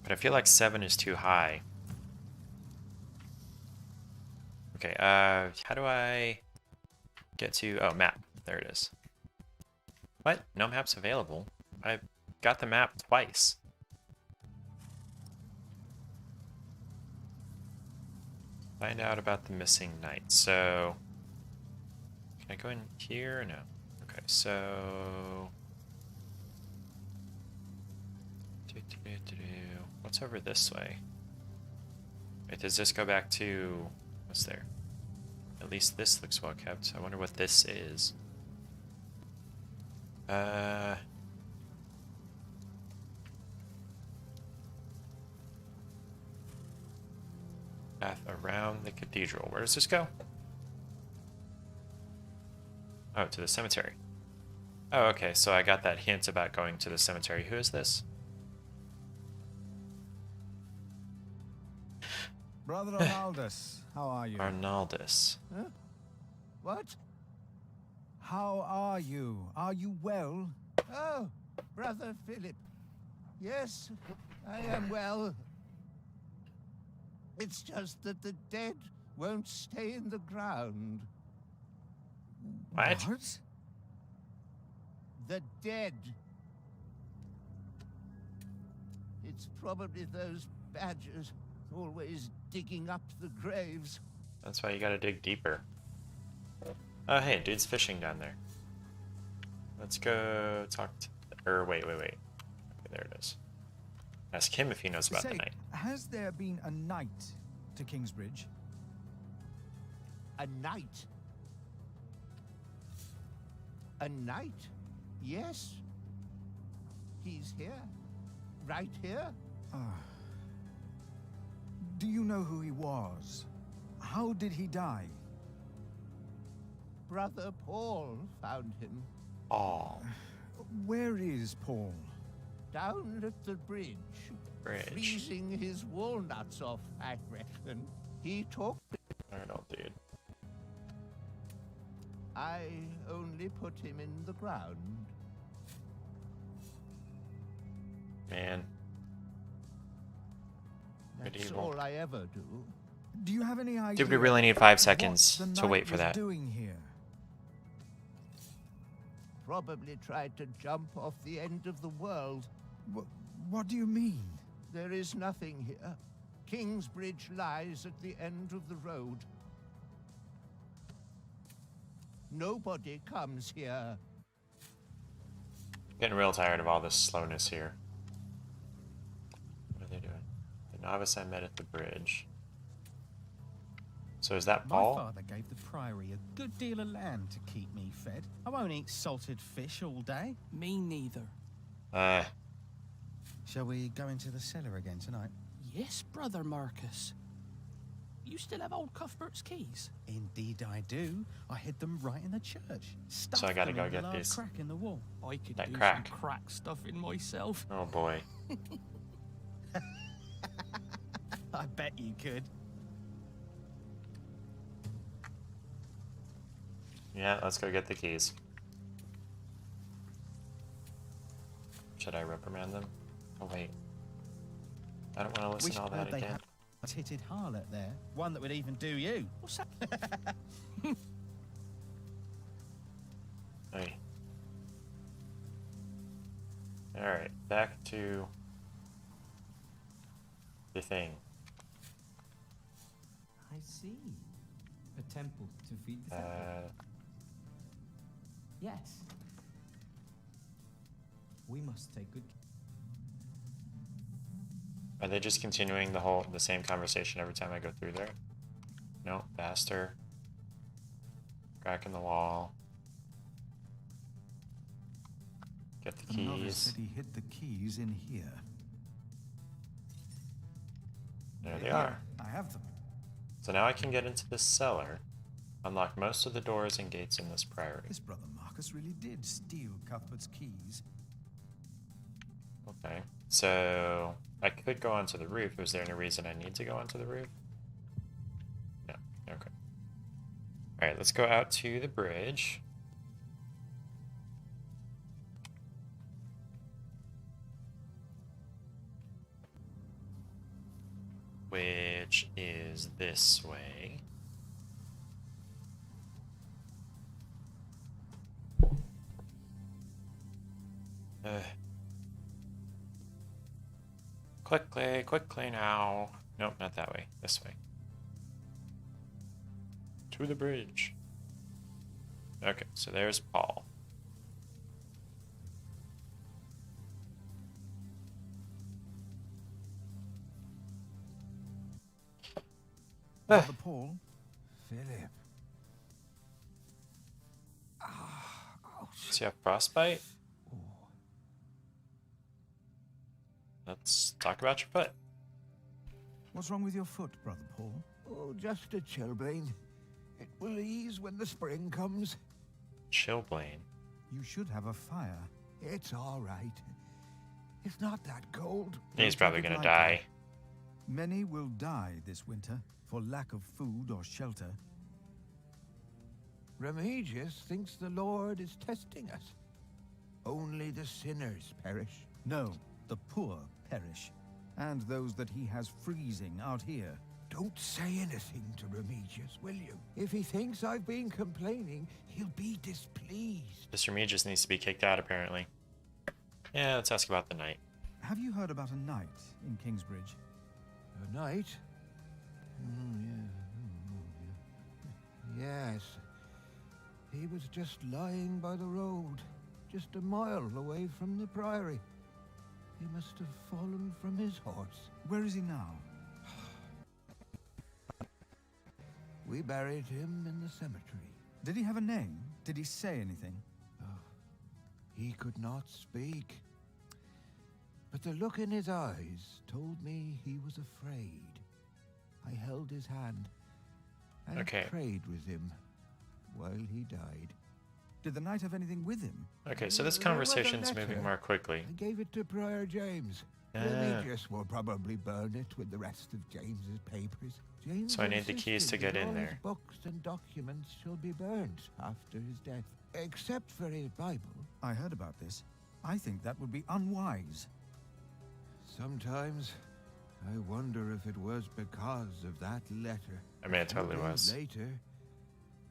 But I feel like 7 is too high. Okay, how do I get to... Oh, map. There it is. What? No maps available? I got the map twice. Find out about the missing knight. So... Can I go in here or no? Okay, so... What's over this way? Wait, does this go back to... What's there? At least this looks well kept. I wonder what this is. Path around the cathedral. Where does this go? Oh, to the cemetery. Oh, okay, so I got that hint about going to the cemetery. Who is this? Brother Arnaldus, how are you? Arnaldus. Huh? What? How are you? Are you well? Oh, Brother Philip. Yes, I am well. It's just that the dead won't stay in the ground. What? The dead. It's probably those badgers always digging up the graves. That's why you gotta dig deeper. Oh, hey, dude's fishing down there. Let's go talk to... wait. Okay, there it is. Ask him if he knows about the knight. Has there been a knight to Kingsbridge? A knight? A knight? Yes. He's here. Right here. Do you know who he was? How did he die? Brother Paul found him. Oh. Where is Paul? Down at the bridge. Freezing his walnuts off, I reckon. He took... I don't know, dude. I only put him in the ground. Man. That's all I ever do. Do you have any idea? Dude, we really need 5 seconds to wait for that. Doing here? Probably tried to jump off the end of the world. What do you mean? There is nothing here. Kingsbridge lies at the end of the road. Nobody comes here. Getting real tired of all this slowness here. What are they doing? The novice I met at the bridge. So is that My Paul? father gave the priory a good deal of land to keep me fed. I won't eat salted fish all day. Me neither. Shall we go into the cellar again tonight? Yes, Brother Marcus. You still have old Cuthbert's keys? Indeed I do. I hid them right in the church. So I gotta go get these. Crack in the wall. I could That do crack. some crack stuff in myself. Oh boy. I bet you could. Yeah, let's go get the keys. Should I reprimand them? Oh wait. I don't want to listen to all that they again. had a titted harlot there. One that would even do you. What's that? Hey. Alright, back to the thing. I see. A temple to feed the temple. Yes. We must take good care. Are they just continuing the same conversation every time I go through there? No, faster. Crack in the wall. Get the The novice keys. said he hid the keys in here. There they are. I have them. So now I can get into this cellar, unlock most of the doors and gates in this priory. This brother Marcus really did steal Cuthbert's keys. Okay, so I could go onto the roof. Is there any reason I need to go onto the roof? No, okay. Alright, let's go out to the bridge. Which is this way. Quickly, quickly now. Nope, not that way. This way. To the bridge. Okay, so there's Paul. Brother Paul? Philip. Does he have frostbite? Let's talk about your foot. What's wrong with your foot, Brother Paul? Oh, just a chilblain. It will ease when the spring comes. Chilblain. You should have a fire. It's all right. It's not that cold. He's probably Don't gonna take it die. lightly. Many will die this winter for lack of food or shelter. Remigius thinks the Lord is testing us. Only the sinners perish. No, the poor perish, and those that he has freezing out here. Don't say anything to Remigius, will you? If he thinks I've been complaining, he'll be displeased. This Remigius needs to be kicked out, apparently. Yeah, let's ask about the knight. Have you heard about a knight in Kingsbridge? A knight? Yes. He was just lying by the road, just a mile away from the priory. He must have fallen from his horse. Where is he now? We buried him in the cemetery. Did he have a name? Did he say anything? He could not speak. But the look in his eyes told me he was afraid. I held his hand and prayed with him while he died. Did the knight have anything with him? Okay, so this conversation's moving more quickly. I gave it to Prior James. Remigius will probably burn it with the rest of James's papers. James So I need the keys to get insisted that in all there. his books and documents shall be burned after his death, except for his Bible. I heard about this. I think that would be unwise. Sometimes I wonder if it was because of that letter. I mean, it totally A few days was. Later,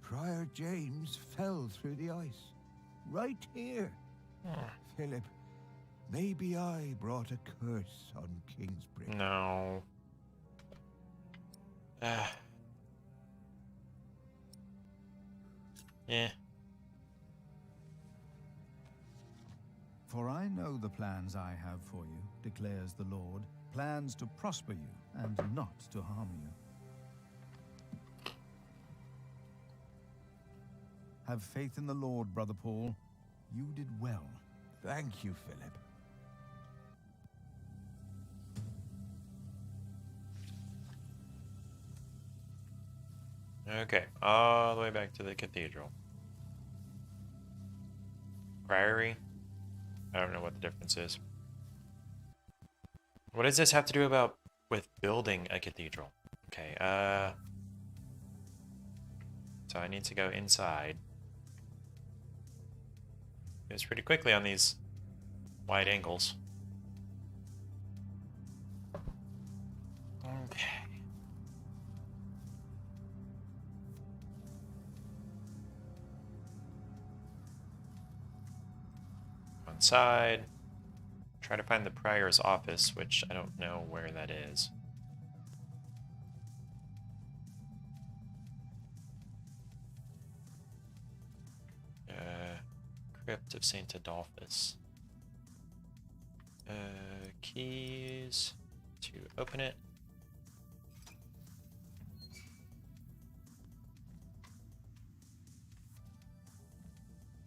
Prior James fell through the ice. Right here. Philip, maybe I brought a curse on Kingsbridge. No. Yeah. For I know the plans I have for you, declares the Lord. Plans to prosper you and not to harm you. Have faith in the Lord, Brother Paul. You did well. Thank you, Philip. Okay, all the way back to the cathedral. Priory? I don't know what the difference is. What does this have to do with building a cathedral? Okay, so I need to go inside. It was pretty quickly on these wide angles. Okay. Inside. Try to find the prior's office, which I don't know where that is. Crypt of Saint Adolphus. Keys to open it.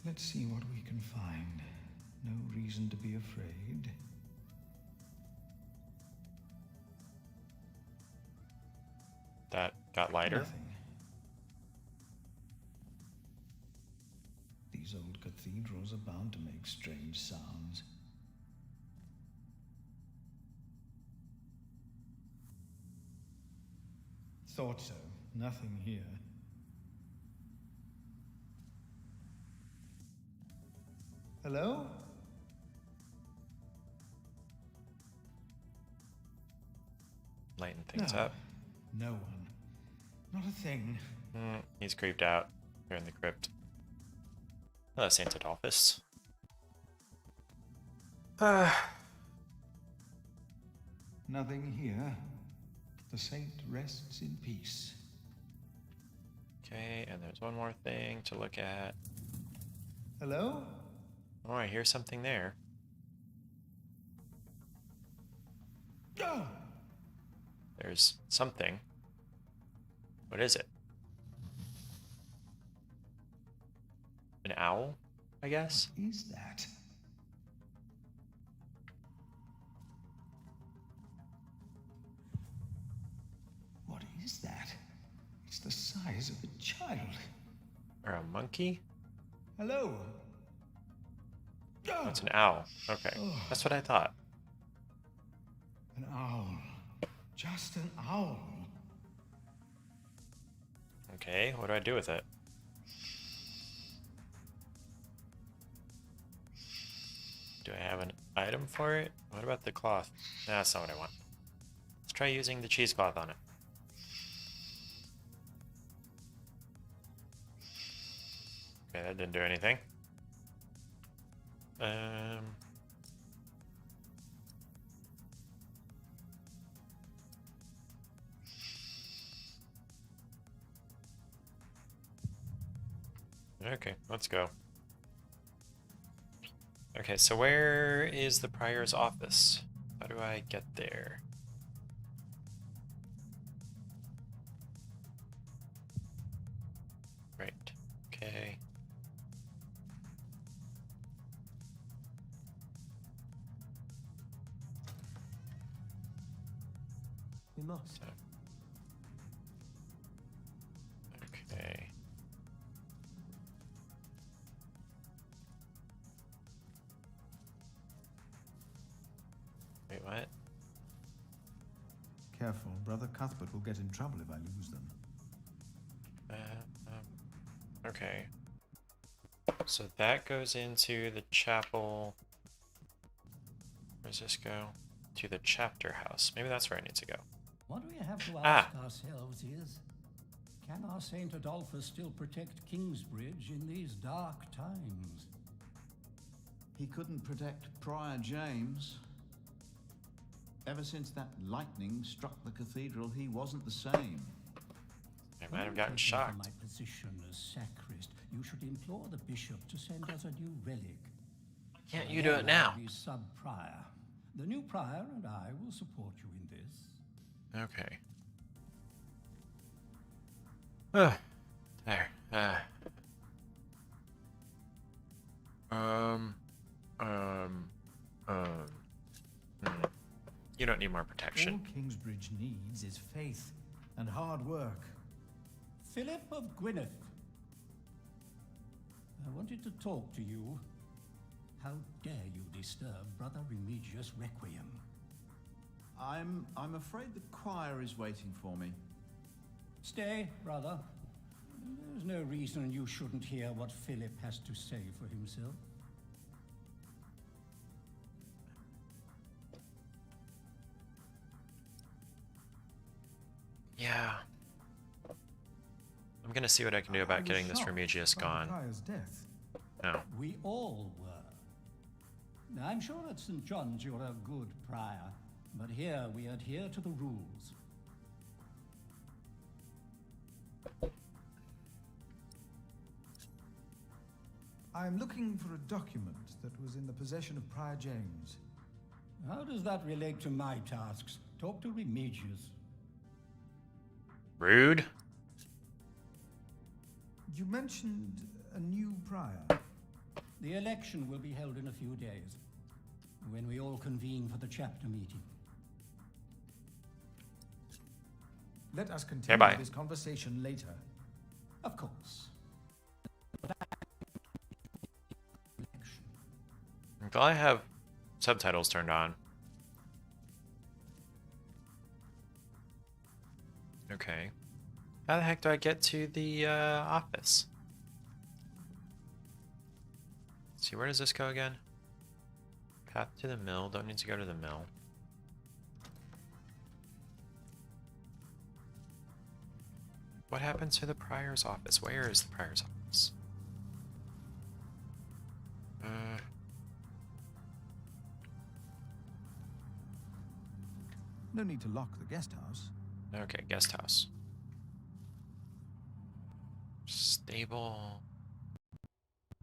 Let's see what we can find. No reason to be afraid. That got lighter. Nothing. These old cathedrals are bound to make strange sounds. Thought so. Nothing here. Hello? Lighten things No. up. No one. Not a thing. He's creeped out here in the crypt. Hello, Saint Adolphus. Nothing here. The saint rests in peace. Okay, and there's one more thing to look at. Hello? Oh, I hear something there. Oh! There's something. What is it? An owl, I guess? What is that? What is that? It's the size of a child. Or a monkey? Hello? Oh, it's an owl. Okay, that's what I thought. An owl. Just an owl. Okay, what do I do with it? Do I have an item for it? What about the cloth? Nah, that's not what I want. Let's try using the cheesecloth on it. Okay, that didn't do anything. Okay, let's go. Okay, so where is the prior's office? How do I get there? Right, okay. We must. Okay. Wait, what? Careful, Brother Cuthbert will get in trouble if I lose them. Okay. So that goes into the chapel. Where does this go? To the chapter house. Maybe that's where I need to go. What we have to ask ourselves is, can our Saint Adolphus still protect Kingsbridge in these dark times? He couldn't protect Prior James. Ever since that lightning struck the cathedral, he wasn't the same. I might have gotten When taking shocked. my position as sacrist, you should implore the bishop to send us a new relic. Can't you do it now? Be sub-prior. The new prior and I will support you in this. Okay. There. You don't need more protection. All Kingsbridge needs is faith and hard work. Philip of Gwynedd. I wanted to talk to you. How dare you disturb Brother Remigius' requiem? I'm afraid the choir is waiting for me. Stay, brother. There's no reason you shouldn't hear what Philip has to say for himself. Yeah. I'm gonna see what I can do about getting this Remigius gone. No. We all were. Now, I'm sure at St. John's you're a good prior, but here we adhere to the rules. I am looking for a document that was in the possession of Prior James. How does that relate to my tasks? Talk to Remigius. Rude. You mentioned a new prior. The election will be held in a few days, when we all convene for the chapter meeting. Let us continue this conversation later. Of course. I'm glad I have subtitles turned on. Okay. How the heck do I get to the office? Let's see, where does this go again? Path to the mill. Don't need to go to the mill. What happened to the prior's office? Where is the prior's office? No need to lock the guest house. Okay, guest house. Stable.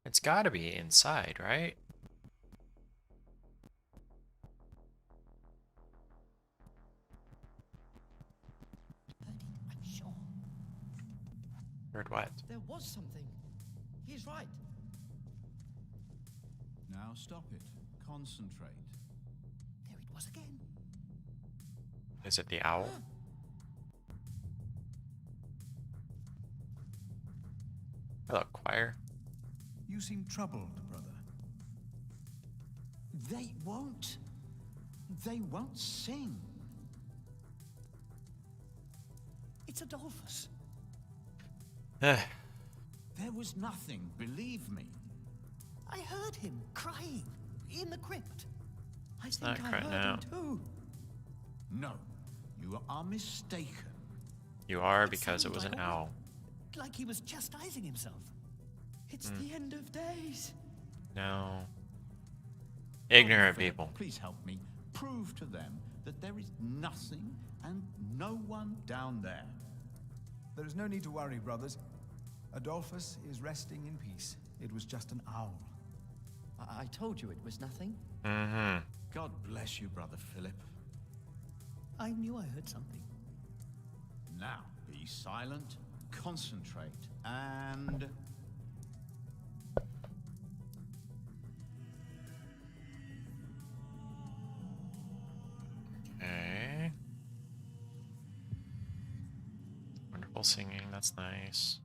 It's gotta be inside, right? I'm sure. Heard what? There was something. He's right. Now stop it. Concentrate. There it was again. Is it the owl? Hello, choir. You seem troubled, brother. They won't. They won't sing. It's Adolphus. There was nothing, believe me. I heard him crying in the crypt. I not think I crying heard now. him too. No, you are mistaken. You are, because it was an owl. Like he was chastising himself. It's the end of days. No. Ignorant Philip, people. Please help me. Prove to them that there is nothing and no one down there. There is no need to worry, brothers. Adolphus is resting in peace. It was just an owl. I told you it was nothing. Mm-hmm. God bless you, Brother Philip. I knew I heard something. Now, be silent, concentrate, and... Okay. Wonderful singing, that's nice.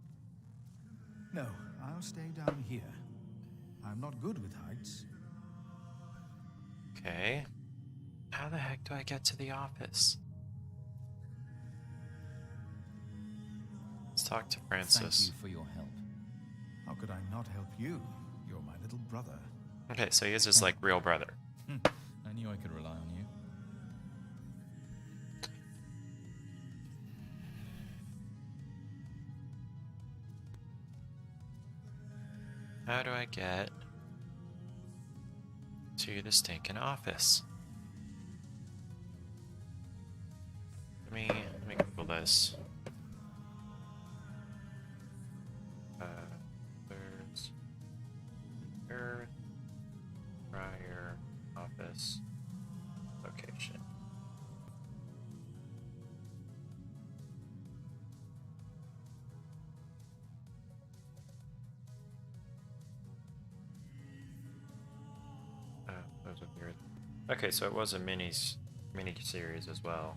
No, I'll stay down here. I'm not good with heights. Okay. How the heck do I get to the office? Let's talk to Francis. Thank you for your help. How could I not help you? You're my little brother. Okay, so he is his, like, real brother. I knew I could rely on you. How do I get to the stinking office? Let me Google this. There's Earth Prior Office location. Those are weird. Okay, so it was a minis mini-series as well.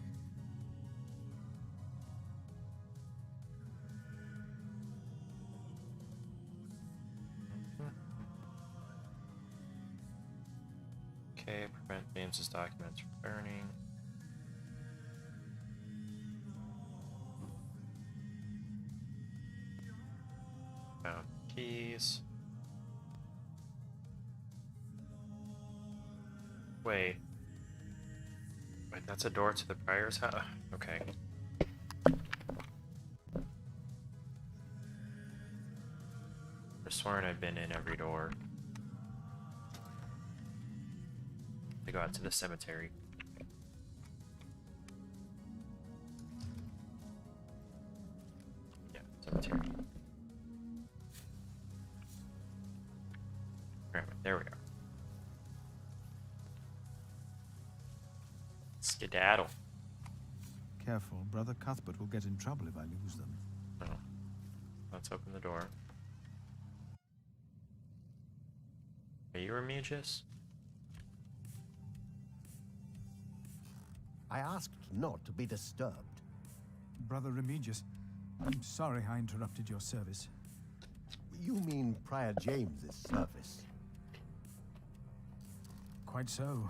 Okay, prevent James's documents from burning. Found keys. Wait. Wait, that's a door to the prior's house? Okay. I've sworn I've been in every door. To go out to the cemetery. Yeah, cemetery. Right, there we are. Skedaddle. Careful, Brother Cuthbert will get in trouble if I lose them. Oh. Let's open the door. Are you Remigius? I asked not to be disturbed. Brother Remigius, I'm sorry I interrupted your service. You mean Prior James's service? Quite so.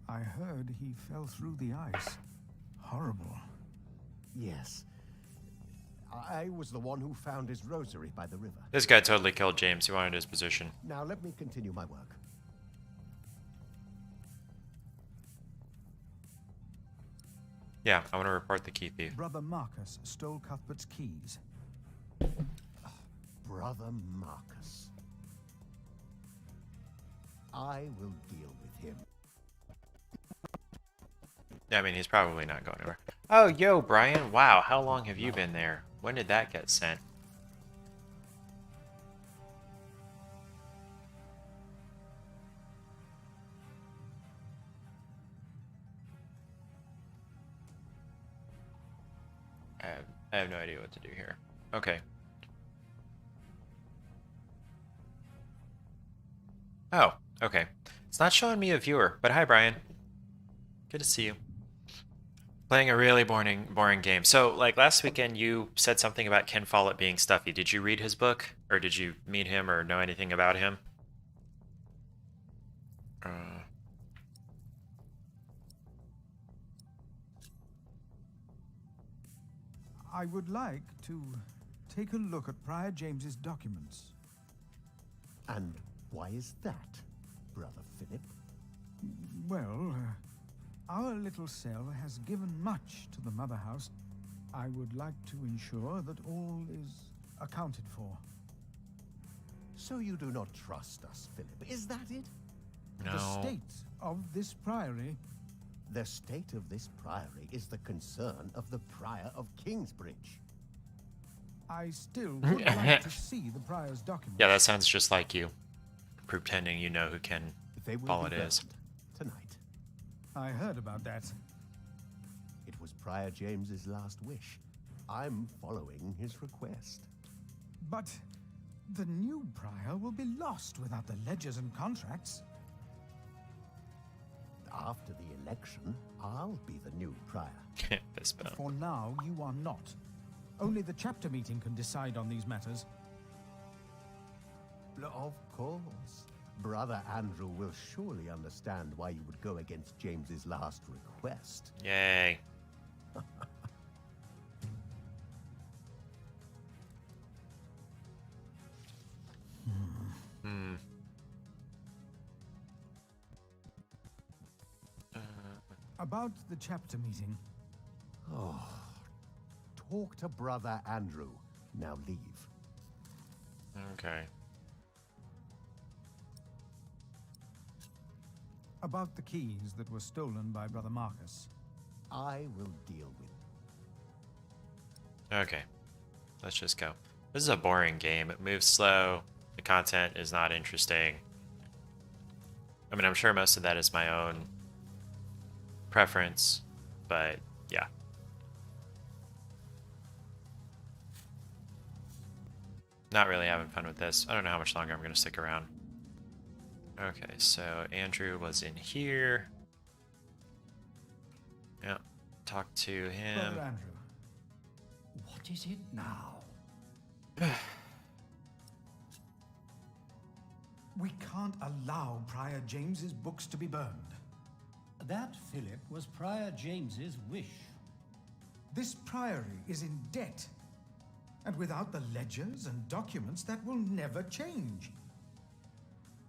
I heard he fell through the ice. Horrible. Yes. I was the one who found his rosary by the river. This guy totally killed James. He wanted his position. Now let me continue my work. Yeah, I want to report the key thief. Brother Marcus stole Cuthbert's keys. Brother Marcus. I will deal with him. I mean, he's probably not going anywhere. Oh, yo, Brian. Wow, how long have you been there? When did that get sent? I have no idea what to do here. Okay. Oh, okay. It's not showing me a viewer, but hi, Brian. Good to see you. Playing a really boring game. So, like, last weekend you said something about Ken Follet being stuffy. Did you read his book? Or did you meet him or know anything about him? I would like to take a look at Prior James's documents. And why is that, Brother Philip? Well, our little cell has given much to the Mother House. I would like to ensure that all is accounted for. So you do not trust us, Philip, is that it? No. The state of this priory... The state of this priory is the concern of the Prior of Kingsbridge. I still would like to see the Prior's documents. Yeah, that sounds just like you. Pretending you know who Ken Follet is. Tonight. I heard about that. It was Prior James's last wish. I'm following his request. But the new Prior will be lost without the ledgers and contracts. After the election, I'll be the new Prior. For now, you are not. Only the chapter meeting can decide on these matters. Of course. Brother Andrew will surely understand why you would go against James's last request. Yay. About the chapter meeting. Oh, talk to Brother Andrew. Now leave. Okay. About the keys that were stolen by Brother Marcus. I will deal with. Okay. Let's just go. This is a boring game. It moves slow. The content is not interesting. I mean, I'm sure most of that is my own preference, but yeah. Not really having fun with this. I don't know how much longer I'm going to stick around. Okay, so Andrew was in here. Yeah. Talk to him. Brother Andrew, what is it now? We can't allow Prior James's books to be burned. That, Philip, was Prior James's wish. This priory is in debt. And without the ledgers and documents, that will never change.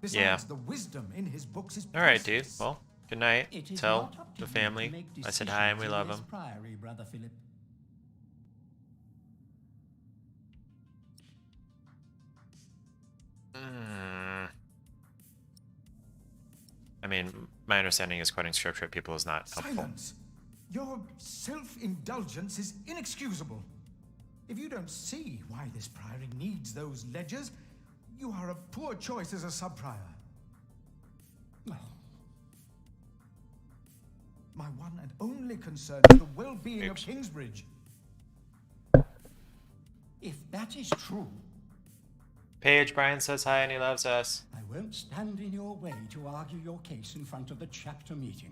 Besides, the wisdom in his books is All right, dude. priceless. Well, good night. It is Tell not up to the you family to make I said hi and we decisions love in this them. Priory, Brother Philip. I mean, my understanding is quoting scripture at people is not helpful. Silence! Your self-indulgence is inexcusable. If you don't see why this priory needs those ledgers, you are a poor choice as a sub-prior. My one and only concern is the well-being of Kingsbridge. If that is true, Paige, Brian says hi and he loves us. I won't stand in your way to argue your case in front of the chapter meeting.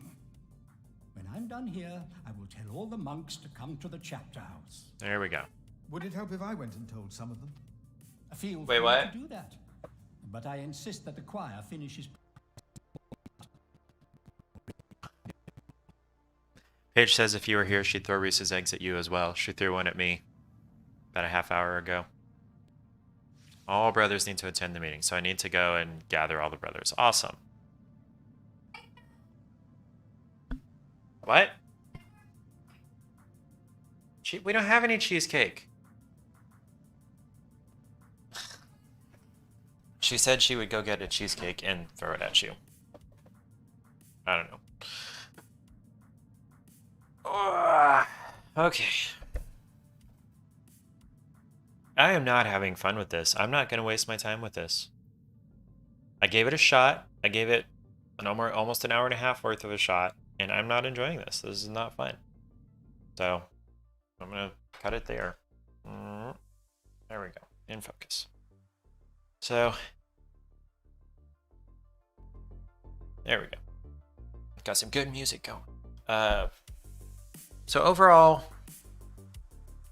When I'm done here, I will tell all the monks to come to the chapter house. There we go. Would it help if I went and told some of them? Feel Wait, free what? to do that. But I insist that the choir finishes. Paige says if you were here, she'd throw Reese's eggs at you as well. She threw one at me about a half hour ago. All brothers need to attend the meeting, so I need to go and gather all the brothers. Awesome. What? We don't have any cheesecake. She said she would go get a cheesecake and throw it at you. I don't know. Okay. I am not having fun with this. I'm not going to waste my time with this. I gave it a shot. I gave it almost an hour and a half worth of a shot, and I'm not enjoying this. This is not fun. So, I'm going to cut it there. There we go. In focus. So, there we go. Got some good music going. So overall,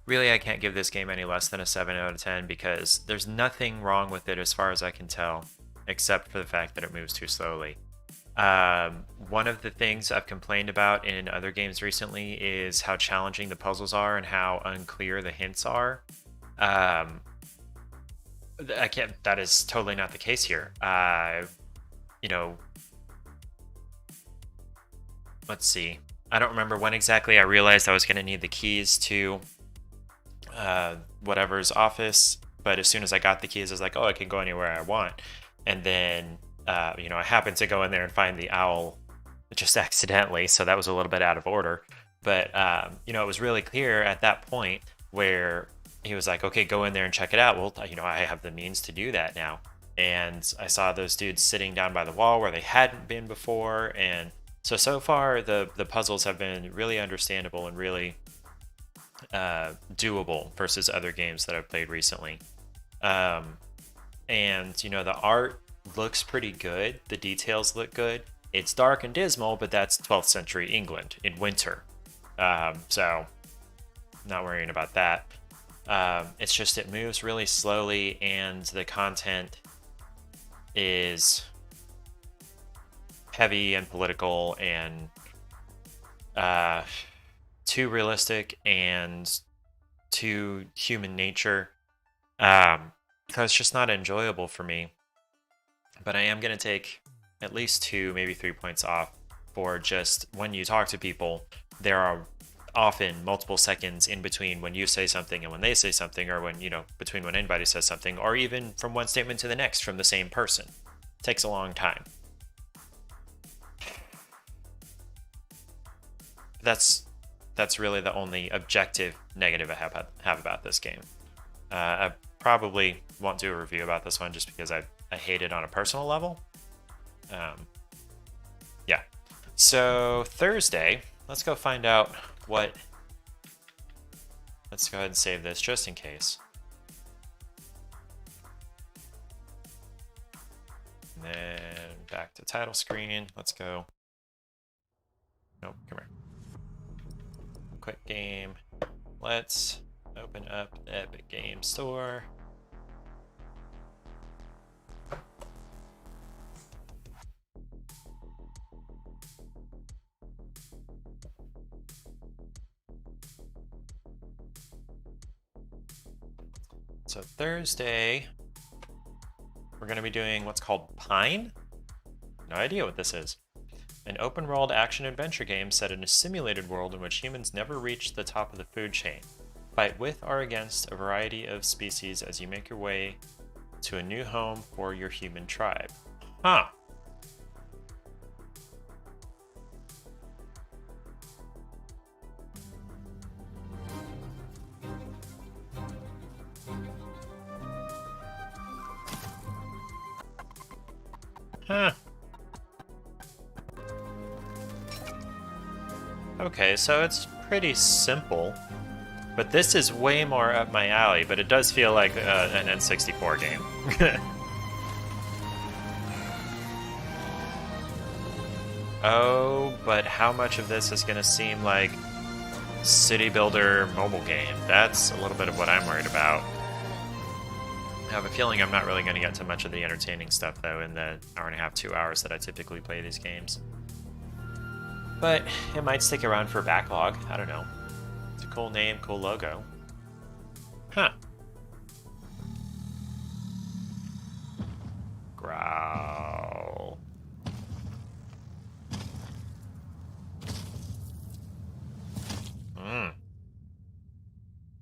really I can't give this game any less than a 7 out of 10 because there's nothing wrong with it as far as I can tell, except for the fact that it moves too slowly. One of the things I've complained about in other games recently is how challenging the puzzles are and how unclear the hints are. That is totally not the case here. Let's see. I don't remember when exactly I realized I was going to need the keys to whatever's office, but as soon as I got the keys, I was like, oh, I can go anywhere I want. And then, I happened to go in there and find the owl just accidentally, so that was a little bit out of order. But, it was really clear at that point where he was like, okay, go in there and check it out. Well, I have the means to do that now. And I saw those dudes sitting down by the wall where they hadn't been before, and so far, the puzzles have been really understandable and really doable versus other games that I've played recently. The art looks pretty good. The details look good. It's dark and dismal, but that's 12th century England in winter. So, not worrying about that. It's just it moves really slowly, and the content is heavy and political and too realistic and too human nature. So it's just not enjoyable for me. But I am going to take at least 2, maybe 3 points off for just when you talk to people, there are often multiple seconds in between when you say something and when they say something, or when, between when anybody says something, or even from one statement to the next from the same person. It takes a long time. That's really the only objective negative I have about this game. I probably won't do a review about this one just because I hate it on a personal level. Yeah. So Thursday, let's go find out what. Let's go ahead and save this just in case. And then back to title screen. Let's go. Nope, come here. quick game. Let's open up the Epic Game Store. So Thursday, we're going to be doing what's called Pine. No idea what this is. An open-world action-adventure game set in a simulated world in which humans never reach the top of the food chain. Fight with or against a variety of species as you make your way to a new home for your human tribe. Huh. Huh. Okay, so it's pretty simple, but this is way more up my alley, but it does feel like an N64 game. Oh, but how much of this is going to seem like city builder mobile game? That's a little bit of what I'm worried about. I have a feeling I'm not really going to get to much of the entertaining stuff, though, in the hour and a half, 2 hours that I typically play these games. But it might stick around for backlog. I don't know. It's a cool name, cool logo. Huh. Growl.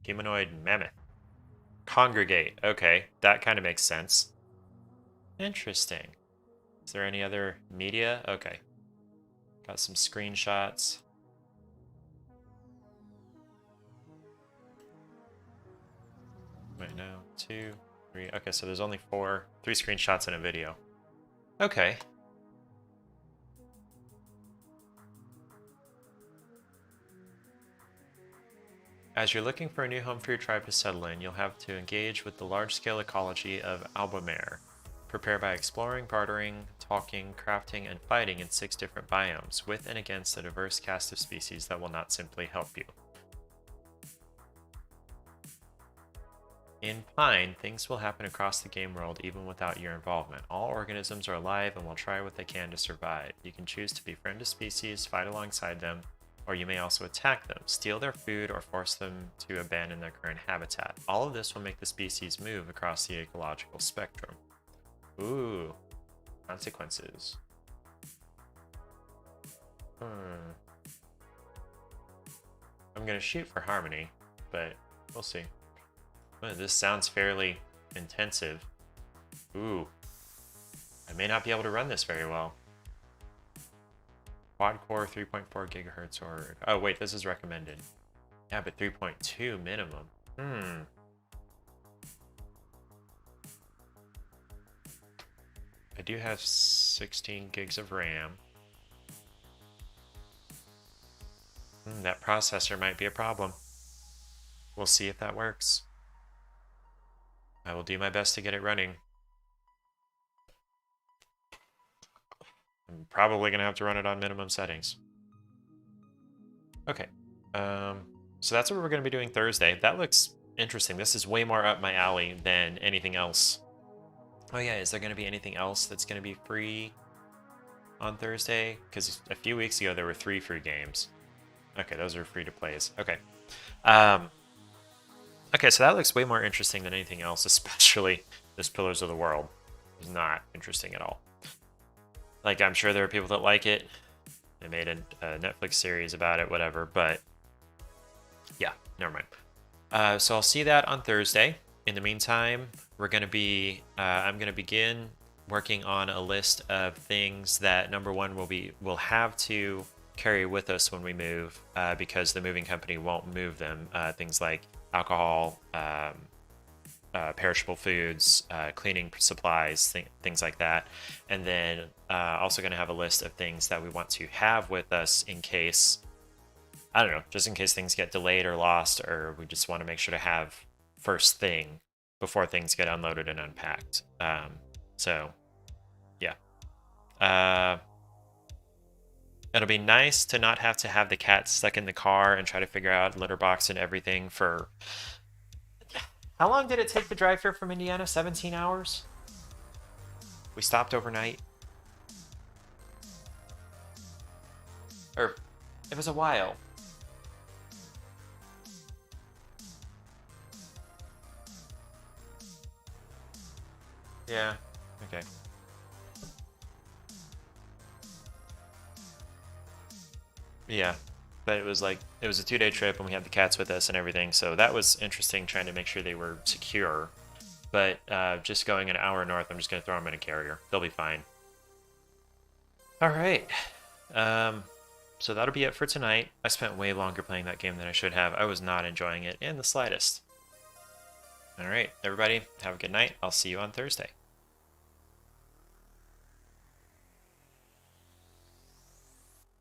Humanoid mammoth. Congregate. Okay, that kind of makes sense. Interesting. Is there any other media? Okay. Got some screenshots. Wait, no. 2, 3. Okay, so there's only 3 screenshots in a video. Okay. As you're looking for a new home for your tribe to settle in, you'll have to engage with the large-scale ecology of Albamare. Prepare by exploring, bartering, talking, crafting, and fighting in 6 different biomes, with and against a diverse cast of species that will not simply help you. In Pine, things will happen across the game world even without your involvement. All organisms are alive and will try what they can to survive. You can choose to befriend a species, fight alongside them, or you may also attack them, steal their food, or force them to abandon their current habitat. All of this will make the species move across the ecological spectrum. Ooh, consequences. I'm gonna shoot for harmony, but we'll see. Oh, this sounds fairly intensive. Ooh, I may not be able to run this very well. Quad core 3.4 gigahertz or... Oh wait, this is recommended. Yeah, but 3.2 minimum. I do have 16 gigs of RAM. That processor might be a problem. We'll see if that works. I will do my best to get it running. I'm probably going to have to run it on minimum settings. Okay. So that's what we're going to be doing Thursday. That looks interesting. This is way more up my alley than anything else. Oh yeah, is there going to be anything else that's going to be free on Thursday? Because a few weeks ago there were 3 free games. Okay, those are free to plays. Okay. Okay, so that looks way more interesting than anything else, especially this Pillars of the World. It's not interesting at all. Like, I'm sure there are people that like it. They made a Netflix series about it, whatever, but yeah, never mind. So I'll see that on Thursday. In the meantime, we're going to be, I'm going to begin working on a list of things that, number one, we'll have to carry with us when we move, because the moving company won't move them. Things like alcohol, perishable foods, cleaning supplies, things like that. And then also going to have a list of things that we want to have with us in case, I don't know, just in case things get delayed or lost, or we just want to make sure to have first thing before things get unloaded and unpacked. So, yeah. It'll be nice to not have to have the cat stuck in the car and try to figure out litter box and everything for... How long did it take to drive here from Indiana? 17 hours? We stopped overnight. Or, it was a while. Yeah, okay. Yeah, but it was like, it was a 2-day trip and we had the cats with us and everything, so that was interesting, trying to make sure they were secure. But just going an hour north, I'm just going to throw them in a carrier. They'll be fine. Alright. So that'll be it for tonight. I spent way longer playing that game than I should have. I was not enjoying it in the slightest. Alright, everybody, have a good night. I'll see you on Thursday.